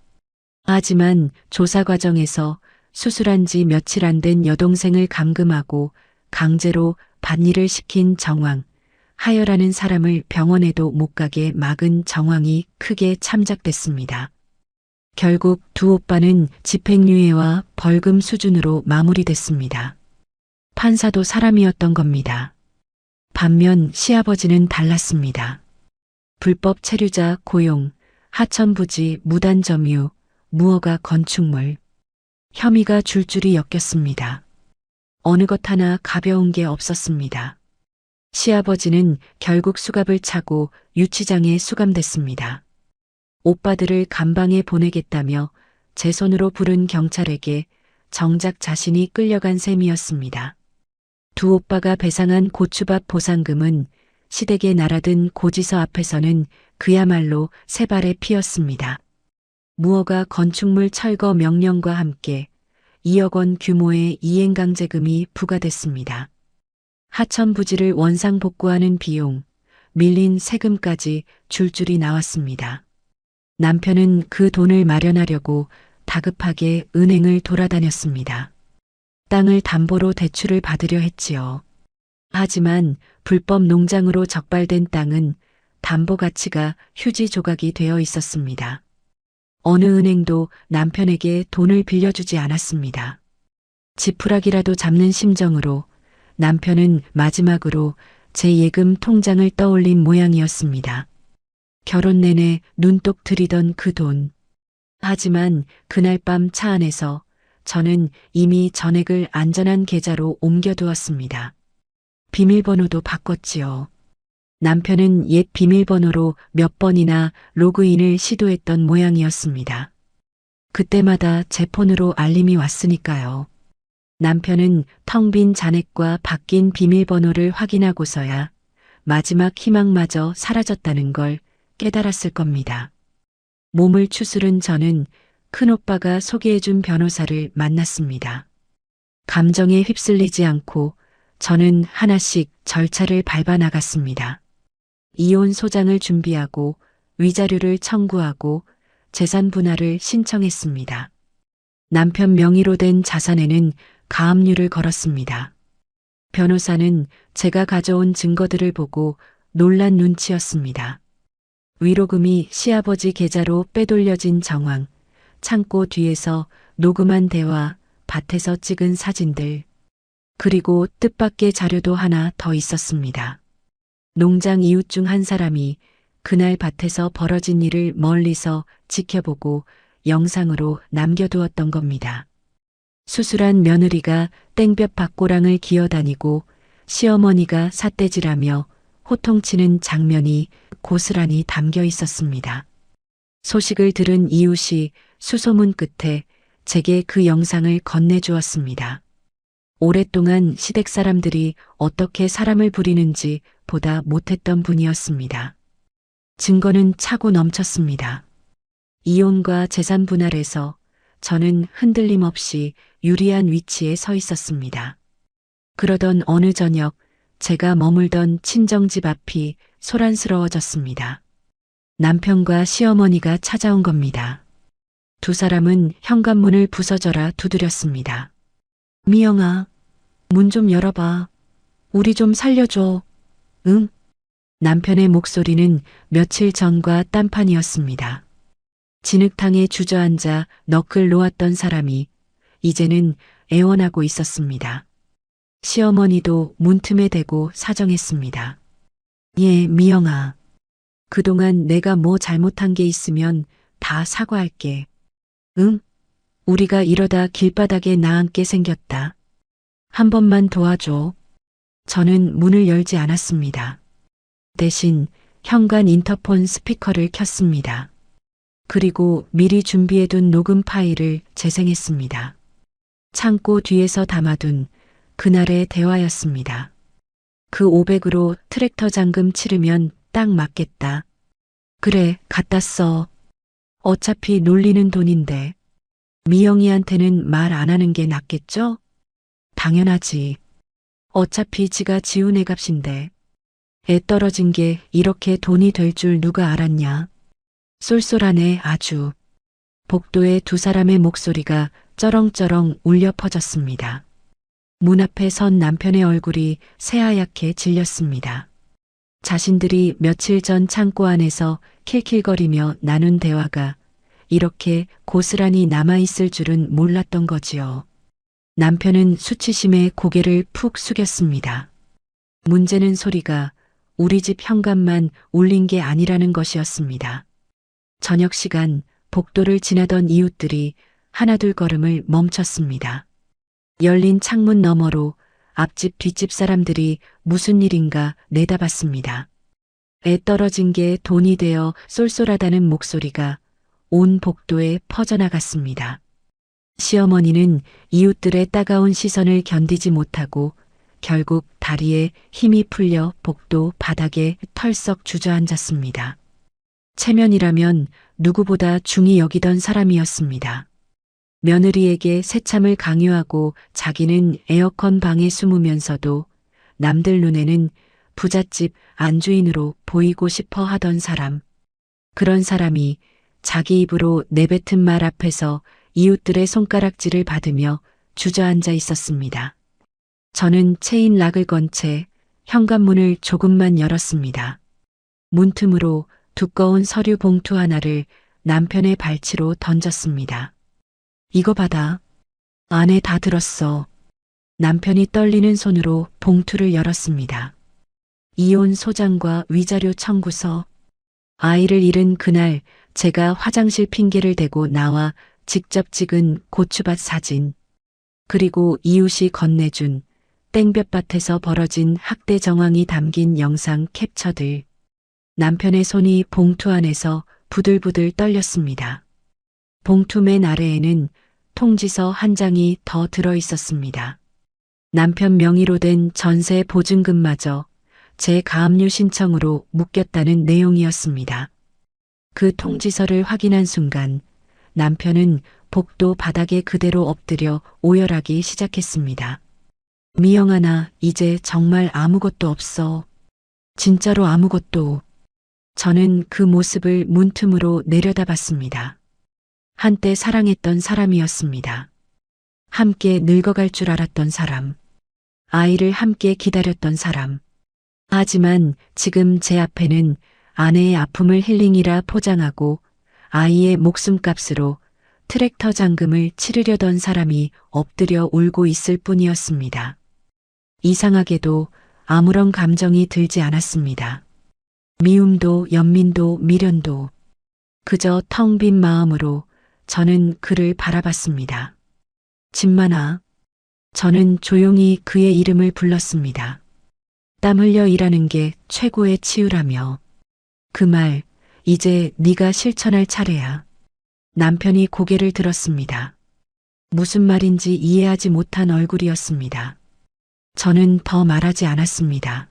하지만 조사 과정에서 수술한 지 며칠 안 된 여동생을 감금하고 강제로 밭일을 시킨 정황, 하여라는 사람을 병원에도 못 가게 막은 정황이 크게 참작됐습니다. 결국 두 오빠는 집행유예와 벌금 수준으로 마무리됐습니다. 판사도 사람이었던 겁니다. 반면 시아버지는 달랐습니다. 불법 체류자 고용, 하천부지 무단 점유, 무허가 건축물. 혐의가 줄줄이 엮였습니다. 어느 것 하나 가벼운 게 없었습니다. 시아버지는 결국 수갑을 차고 유치장에 수감됐습니다. 오빠들을 감방에 보내겠다며 제 손으로 부른 경찰에게 정작 자신이 끌려간 셈이었습니다. 두 오빠가 배상한 고추밥 보상금은 시댁에 날아든 고지서 앞에서는 그야말로 새 발에 피었습니다. 무허가 건축물 철거 명령과 함께 2억 원 규모의 이행강제금이 부과됐습니다. 하천 부지를 원상 복구하는 비용, 밀린 세금까지 줄줄이 나왔습니다. 남편은 그 돈을 마련하려고 다급하게 은행을 돌아다녔습니다. 땅을 담보로 대출을 받으려 했지요. 하지만 불법 농장으로 적발된 땅은 담보 가치가 휴지 조각이 되어 있었습니다. 어느 은행도 남편에게 돈을 빌려주지 않았습니다. 지푸라기라도 잡는 심정으로 남편은 마지막으로 제 예금 통장을 떠올린 모양이었습니다. 결혼 내내 눈독 들이던 그 돈. 하지만 그날 밤 차 안에서 저는 이미 전액을 안전한 계좌로 옮겨두었습니다. 비밀번호도 바꿨지요. 남편은 옛 비밀번호로 몇 번이나 로그인을 시도했던 모양이었습니다. 그때마다 제 폰으로 알림이 왔으니까요. 남편은 텅 빈 잔액과 바뀐 비밀번호를 확인하고서야 마지막 희망마저 사라졌다는 걸 깨달았을 겁니다. 몸을 추스른 저는 큰오빠가 소개해준 변호사를 만났습니다. 감정에 휩쓸리지 않고 저는 하나씩 절차를 밟아 나갔습니다. 이혼 소장을 준비하고 위자료를 청구하고 재산 분할을 신청했습니다. 남편 명의로 된 자산에는 가압류를 걸었습니다. 변호사는 제가 가져온 증거들을 보고 놀란 눈치였습니다. 위로금이 시아버지 계좌로 빼돌려진 정황, 창고 뒤에서 녹음한 대화, 밭에서 찍은 사진들, 그리고 뜻밖의 자료도 하나 더 있었습니다. 농장 이웃 중 한 사람이 그날 밭에서 벌어진 일을 멀리서 지켜보고 영상으로 남겨두었던 겁니다. 수술한 며느리가 땡볕 밭고랑을 기어다니고 시어머니가 삿대질하며 호통치는 장면이 고스란히 담겨 있었습니다. 소식을 들은 이웃이 수소문 끝에 제게 그 영상을 건네주었습니다. 오랫동안 시댁 사람들이 어떻게 사람을 부리는지 보다 못했던 분이었습니다. 증거는 차고 넘쳤습니다. 이혼과 재산 분할에서 저는 흔들림 없이 유리한 위치에 서 있었습니다. 그러던 어느 저녁 제가 머물던 친정집 앞이 소란스러워졌습니다. 남편과 시어머니가 찾아온 겁니다. 두 사람은 현관문을 부서져라 두드렸습니다. 미영아, 문 좀 열어봐. 우리 좀 살려줘. 응? 남편의 목소리는 며칠 전과 딴판이었습니다. 진흙탕에 주저앉아 너클 놓았던 사람이 이제는 애원하고 있었습니다. 시어머니도 문틈에 대고 사정했습니다. 예, 미영아. 그동안 내가 뭐 잘못한 게 있으면 다 사과할게. 응? 우리가 이러다 길바닥에 나앉게 생겼다. 한 번만 도와줘. 저는 문을 열지 않았습니다. 대신 현관 인터폰 스피커를 켰습니다. 그리고 미리 준비해둔 녹음 파일을 재생했습니다. 창고 뒤에서 담아둔 그날의 대화였습니다. 그 500으로 트랙터 잔금 치르면 딱 맞겠다. 그래, 갖다 써. 어차피 놀리는 돈인데. 미영이한테는 말 안 하는 게 낫겠죠? 당연하지. 어차피 지가 지운 애값인데. 애 떨어진 게 이렇게 돈이 될 줄 누가 알았냐. 쏠쏠하네 아주. 복도에 두 사람의 목소리가 쩌렁쩌렁 울려 퍼졌습니다. 문 앞에 선 남편의 얼굴이 새하얗게 질렸습니다. 자신들이 며칠 전 창고 안에서 킬킬거리며 나눈 대화가 이렇게 고스란히 남아있을 줄은 몰랐던 거지요. 남편은 수치심에 고개를 푹 숙였습니다. 문제는 소리가 우리 집 현관만 울린 게 아니라는 것이었습니다. 저녁 시간 복도를 지나던 이웃들이 하나둘 걸음을 멈췄습니다. 열린 창문 너머로 앞집 뒷집 사람들이 무슨 일인가 내다봤습니다. 애 떨어진 게 돈이 되어 쏠쏠하다는 목소리가 온 복도에 퍼져나갔습니다. 시어머니는 이웃들의 따가운 시선을 견디지 못하고 결국 다리에 힘이 풀려 복도 바닥에 털썩 주저앉았습니다. 체면이라면 누구보다 중히 여기던 사람이었습니다. 며느리에게 새참을 강요하고 자기는 에어컨 방에 숨으면서도 남들 눈에는 부잣집 안주인으로 보이고 싶어 하던 사람. 그런 사람이 자기 입으로 내뱉은 말 앞에서 이웃들의 손가락질을 받으며 주저앉아 있었습니다. 저는 체인 락을 건 채 현관문을 조금만 열었습니다. 문틈으로 두꺼운 서류 봉투 하나를 남편의 발치로 던졌습니다. 이거 받아. 안에 다 들었어. 남편이 떨리는 손으로 봉투를 열었습니다. 이혼 소장과 위자료 청구서. 아이를 잃은 그날 제가 화장실 핑계를 대고 나와 직접 찍은 고추밭 사진. 그리고 이웃이 건네준 땡볕밭에서 벌어진 학대 정황이 담긴 영상 캡처들. 남편의 손이 봉투 안에서 부들부들 떨렸습니다. 봉투 맨 아래에는 통지서 한 장이 더 들어 있었습니다. 남편 명의로 된 전세 보증금마저 제 가압류 신청으로 묶였다는 내용이었습니다. 그 통지서를 확인한 순간 남편은 복도 바닥에 그대로 엎드려 오열하기 시작했습니다. 미영아, 나 이제 정말 아무것도 없어. 진짜로 아무것도. 저는 그 모습을 문틈으로 내려다봤습니다. 한때 사랑했던 사람이었습니다. 함께 늙어갈 줄 알았던 사람. 아이를 함께 기다렸던 사람. 하지만 지금 제 앞에는 아내의 아픔을 힐링이라 포장하고 아이의 목숨값으로 트랙터 잔금을 치르려던 사람이 엎드려 울고 있을 뿐이었습니다. 이상하게도 아무런 감정이 들지 않았습니다. 미움도 연민도 미련도. 그저 텅 빈 마음으로 저는 그를 바라봤습니다. 집만아. 저는 조용히 그의 이름을 불렀습니다. 땀 흘려 일하는 게 최고의 치유라며. 그 말, 이제 네가 실천할 차례야. 남편이 고개를 들었습니다. 무슨 말인지 이해하지 못한 얼굴이었습니다. 저는 더 말하지 않았습니다.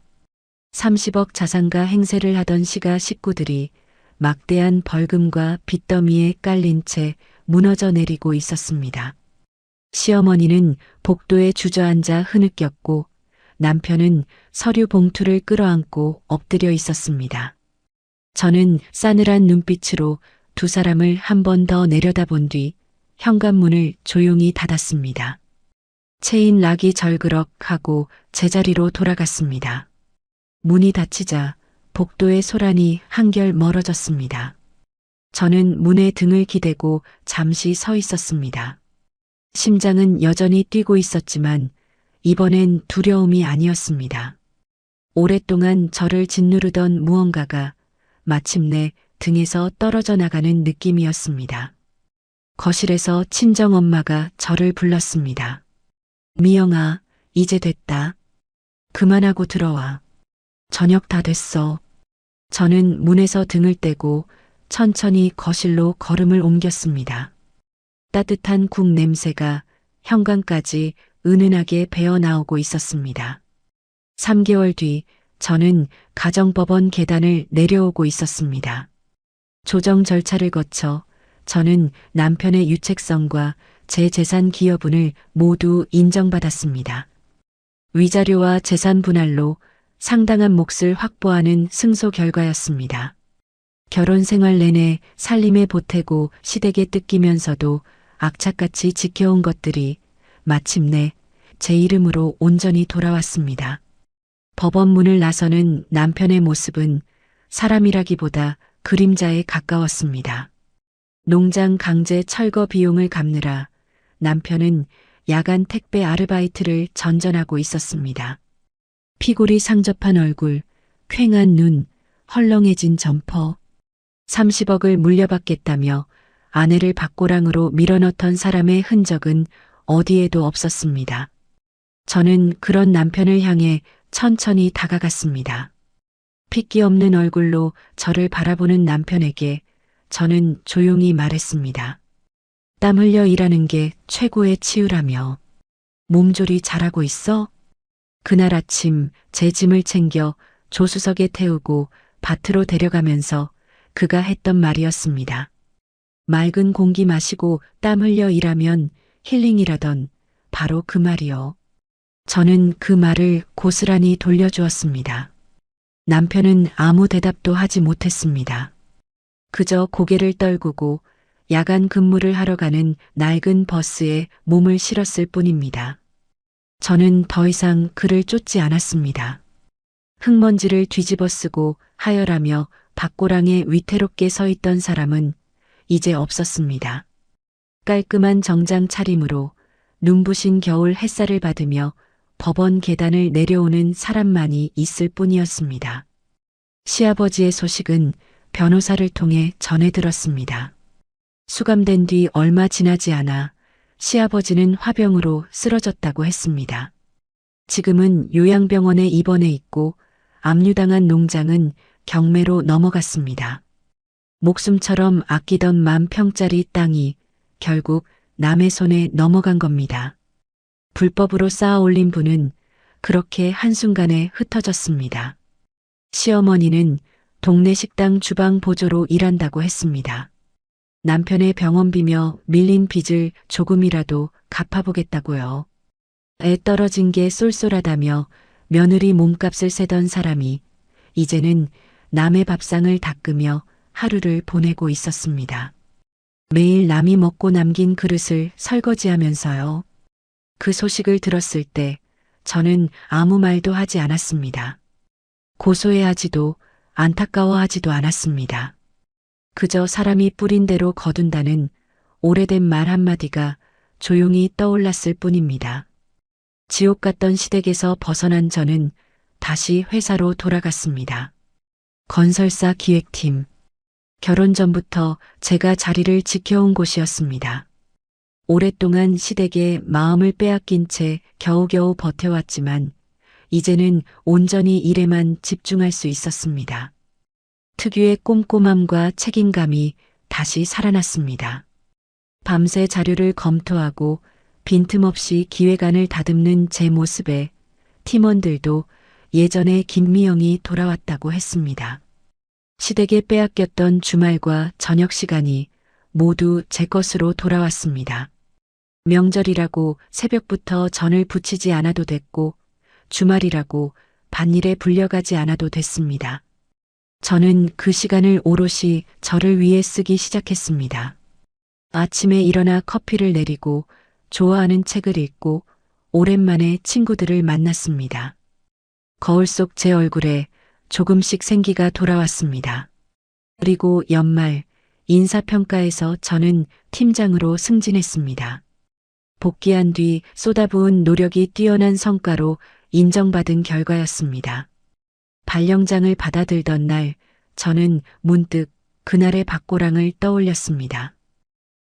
30억 자산가 행세를 하던 시가 식구들이 막대한 벌금과 빚더미에 깔린 채 무너져 내리고 있었습니다. 시어머니는 복도에 주저앉아 흐느꼈고 남편은 서류 봉투를 끌어안고 엎드려 있었습니다. 저는 싸늘한 눈빛으로 두 사람을 한 번 더 내려다본 뒤 현관문을 조용히 닫았습니다. 체인 락이 절그럭하고 제자리로 돌아갔습니다. 문이 닫히자 복도의 소란이 한결 멀어졌습니다. 저는 문에 등을 기대고 잠시 서 있었습니다. 심장은 여전히 뛰고 있었지만 이번엔 두려움이 아니었습니다. 오랫동안 저를 짓누르던 무언가가 마침내 등에서 떨어져 나가는 느낌이었습니다. 거실에서 친정엄마가 저를 불렀습니다. 미영아, 이제 됐다. 그만하고 들어와. 저녁 다 됐어. 저는 문에서 등을 떼고 천천히 거실로 걸음을 옮겼습니다. 따뜻한 국 냄새가 현관까지 은은하게 배어나오고 있었습니다. 3개월 뒤 저는 가정법원 계단을 내려오고 있었습니다. 조정 절차를 거쳐 저는 남편의 유책성과 제 재산 기여분을 모두 인정받았습니다. 위자료와 재산 분할로 상당한 몫을 확보하는 승소 결과였습니다. 결혼 생활 내내 살림에 보태고 시댁에 뜯기면서도 악착같이 지켜온 것들이 마침내 제 이름으로 온전히 돌아왔습니다. 법원 문을 나서는 남편의 모습은 사람이라기보다 그림자에 가까웠습니다. 농장 강제 철거 비용을 갚느라 남편은 야간 택배 아르바이트를 전전하고 있었습니다. 피골이 상접한 얼굴, 퀭한 눈, 헐렁해진 점퍼. 30억을 물려받겠다며 아내를 박고랑으로 밀어넣던 사람의 흔적은 어디에도 없었습니다. 저는 그런 남편을 향해 천천히 다가갔습니다. 핏기 없는 얼굴로 저를 바라보는 남편에게 저는 조용히 말했습니다. 땀 흘려 일하는 게 최고의 치유라며. 몸조리 잘하고 있어? 그날 아침 제 짐을 챙겨 조수석에 태우고 밭으로 데려가면서 그가 했던 말이었습니다. 맑은 공기 마시고 땀 흘려 일하면 힐링이라던 바로 그 말이요. 저는 그 말을 고스란히 돌려주었습니다. 남편은 아무 대답도 하지 못했습니다. 그저 고개를 떨구고 야간 근무를 하러 가는 낡은 버스에 몸을 실었을 뿐입니다. 저는 더 이상 그를 쫓지 않았습니다. 흙먼지를 뒤집어 쓰고 하열하며 밭고랑에 위태롭게 서 있던 사람은 이제 없었습니다. 깔끔한 정장 차림으로 눈부신 겨울 햇살을 받으며 법원 계단을 내려오는 사람만이 있을 뿐이었습니다. 시아버지의 소식은 변호사를 통해 전해 들었습니다. 수감된 뒤 얼마 지나지 않아 시아버지는 화병으로 쓰러졌다고 했습니다. 지금은 요양병원에 입원해 있고 압류당한 농장은 경매로 넘어갔습니다. 목숨처럼 아끼던 10,000평짜리 땅이 결국 남의 손에 넘어간 겁니다. 불법으로 쌓아 올린 분은 그렇게 한순간에 흩어졌습니다. 시어머니는 동네 식당 주방 보조로 일한다고 했습니다. 남편의 병원비며 밀린 빚을 조금이라도 갚아보겠다고요. 애 떨어진 게 쏠쏠하다며 며느리 몸값을 세던 사람이 이제는 남의 밥상을 닦으며 하루를 보내고 있었습니다. 매일 남이 먹고 남긴 그릇을 설거지하면서요. 그 소식을 들었을 때 저는 아무 말도 하지 않았습니다. 고소해하지도 안타까워하지도 않았습니다. 그저 사람이 뿌린 대로 거둔다는 오래된 말 한마디가 조용히 떠올랐을 뿐입니다. 지옥 같던 시댁에서 벗어난 저는 다시 회사로 돌아갔습니다. 건설사 기획팀. 결혼 전부터 제가 자리를 지켜온 곳이었습니다. 오랫동안 시댁의 마음을 빼앗긴 채 겨우겨우 버텨왔지만 이제는 온전히 일에만 집중할 수 있었습니다. 특유의 꼼꼼함과 책임감이 다시 살아났습니다. 밤새 자료를 검토하고 빈틈없이 기획안을 다듬는 제 모습에 팀원들도 예전에 김미영이 돌아왔다고 했습니다. 시댁에 빼앗겼던 주말과 저녁 시간이 모두 제 것으로 돌아왔습니다. 명절이라고 새벽부터 전을 부치지 않아도 됐고 주말이라고 밭일에 불려가지 않아도 됐습니다. 저는 그 시간을 오롯이 저를 위해 쓰기 시작했습니다. 아침에 일어나 커피를 내리고 좋아하는 책을 읽고 오랜만에 친구들을 만났습니다. 거울 속 제 얼굴에 조금씩 생기가 돌아왔습니다. 그리고 연말 인사평가에서 저는 팀장으로 승진했습니다. 복귀한 뒤 쏟아부은 노력이 뛰어난 성과로 인정받은 결과였습니다. 발령장을 받아들던 날 저는 문득 그날의 밭고랑을 떠올렸습니다.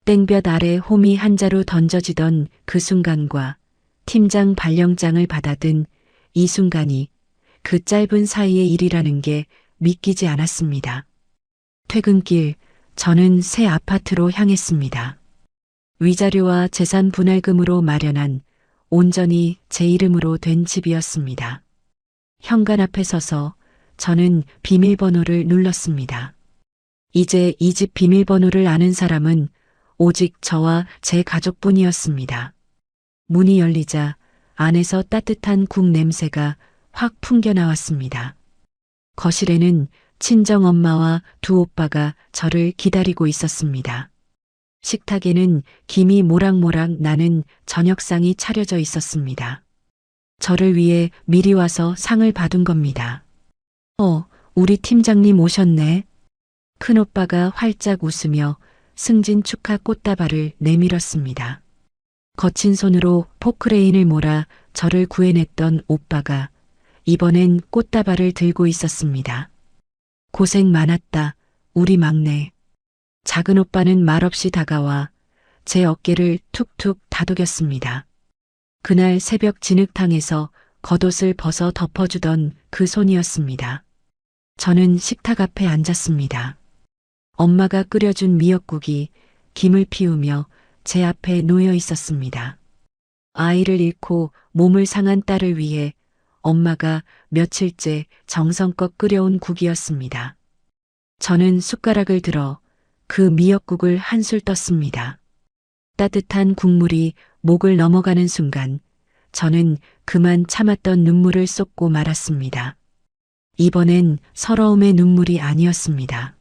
땡볕 아래 홈이 한 자루 던져지던 그 순간과 팀장 발령장을 받아든 이 순간이 그 짧은 사이의 일이라는 게 믿기지 않았습니다. 퇴근길 저는 새 아파트로 향했습니다. 위자료와 재산 분할금으로 마련한 온전히 제 이름으로 된 집이었습니다. 현관 앞에 서서 저는 비밀번호를 눌렀습니다. 이제 이 집 비밀번호를 아는 사람은 오직 저와 제 가족뿐이었습니다. 문이 열리자 안에서 따뜻한 국 냄새가 확 풍겨나왔습니다. 거실에는 친정엄마와 두 오빠가 저를 기다리고 있었습니다. 식탁에는 김이 모락모락 나는 저녁상이 차려져 있었습니다. 저를 위해 미리 와서 상을 받은 겁니다. 우리 팀장님 오셨네. 큰오빠가 활짝 웃으며 승진 축하 꽃다발을 내밀었습니다. 거친 손으로 포크레인을 몰아 저를 구해냈던 오빠가 이번엔 꽃다발을 들고 있었습니다. 고생 많았다, 우리 막내. 작은 오빠는 말없이 다가와 제 어깨를 툭툭 다독였습니다. 그날 새벽 진흙탕에서 겉옷을 벗어 덮어주던 그 손이었습니다. 저는 식탁 앞에 앉았습니다. 엄마가 끓여준 미역국이 김을 피우며 제 앞에 놓여 있었습니다. 아이를 잃고 몸을 상한 딸을 위해 엄마가 며칠째 정성껏 끓여온 국이었습니다. 저는 숟가락을 들어 그 미역국을 한술 떴습니다. 따뜻한 국물이 목을 넘어가는 순간 저는 그만 참았던 눈물을 쏟고 말았습니다. 이번엔 서러움의 눈물이 아니었습니다.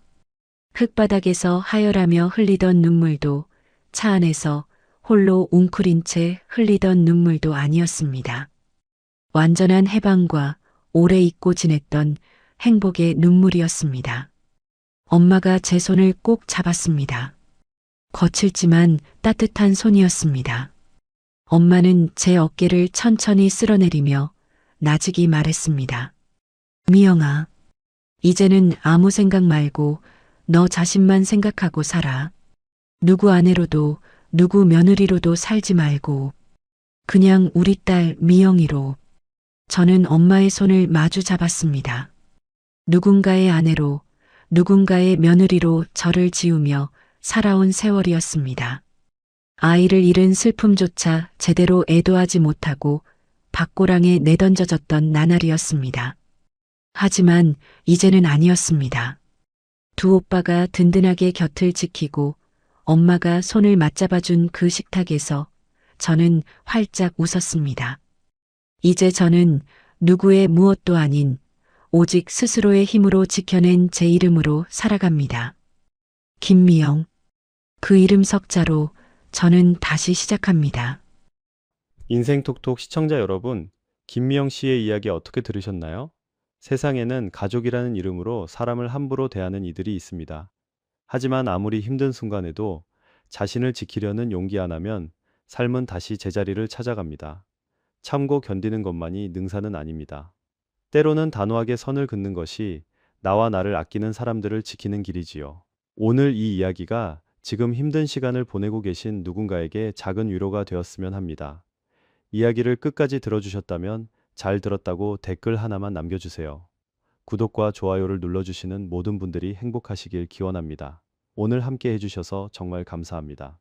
흙바닥에서 하열하며 흘리던 눈물도 차 안에서 홀로 웅크린 채 흘리던 눈물도 아니었습니다. 완전한 해방과 오래 잊고 지냈던 행복의 눈물이었습니다. 엄마가 제 손을 꼭 잡았습니다. 거칠지만 따뜻한 손이었습니다. 엄마는 제 어깨를 천천히 쓸어내리며 나직이 말했습니다. 미영아, 이제는 아무 생각 말고 너 자신만 생각하고 살아. 누구 아내로도 누구 며느리로도 살지 말고 그냥 우리 딸 미영이로. 저는 엄마의 손을 마주 잡았습니다. 누군가의 아내로, 누군가의 며느리로 저를 지우며 살아온 세월이었습니다. 아이를 잃은 슬픔조차 제대로 애도하지 못하고 밭고랑에 내던져졌던 나날이었습니다. 하지만 이제는 아니었습니다. 두 오빠가 든든하게 곁을 지키고 엄마가 손을 맞잡아준 그 식탁에서 저는 활짝 웃었습니다. 이제 저는 누구의 무엇도 아닌 오직 스스로의 힘으로 지켜낸 제 이름으로 살아갑니다. 김미영. 그 이름 석자로 저는 다시 시작합니다. 인생톡톡 시청자 여러분, 김미영 씨의 이야기 어떻게 들으셨나요? 세상에는 가족이라는 이름으로 사람을 함부로 대하는 이들이 있습니다. 하지만 아무리 힘든 순간에도 자신을 지키려는 용기 하나면 삶은 다시 제자리를 찾아갑니다. 참고 견디는 것만이 능사는 아닙니다. 때로는 단호하게 선을 긋는 것이 나와 나를 아끼는 사람들을 지키는 길이지요. 오늘 이 이야기가 지금 힘든 시간을 보내고 계신 누군가에게 작은 위로가 되었으면 합니다. 이야기를 끝까지 들어주셨다면 잘 들었다고 댓글 하나만 남겨주세요. 구독과 좋아요를 눌러주시는 모든 분들이 행복하시길 기원합니다. 오늘 함께 해주셔서 정말 감사합니다.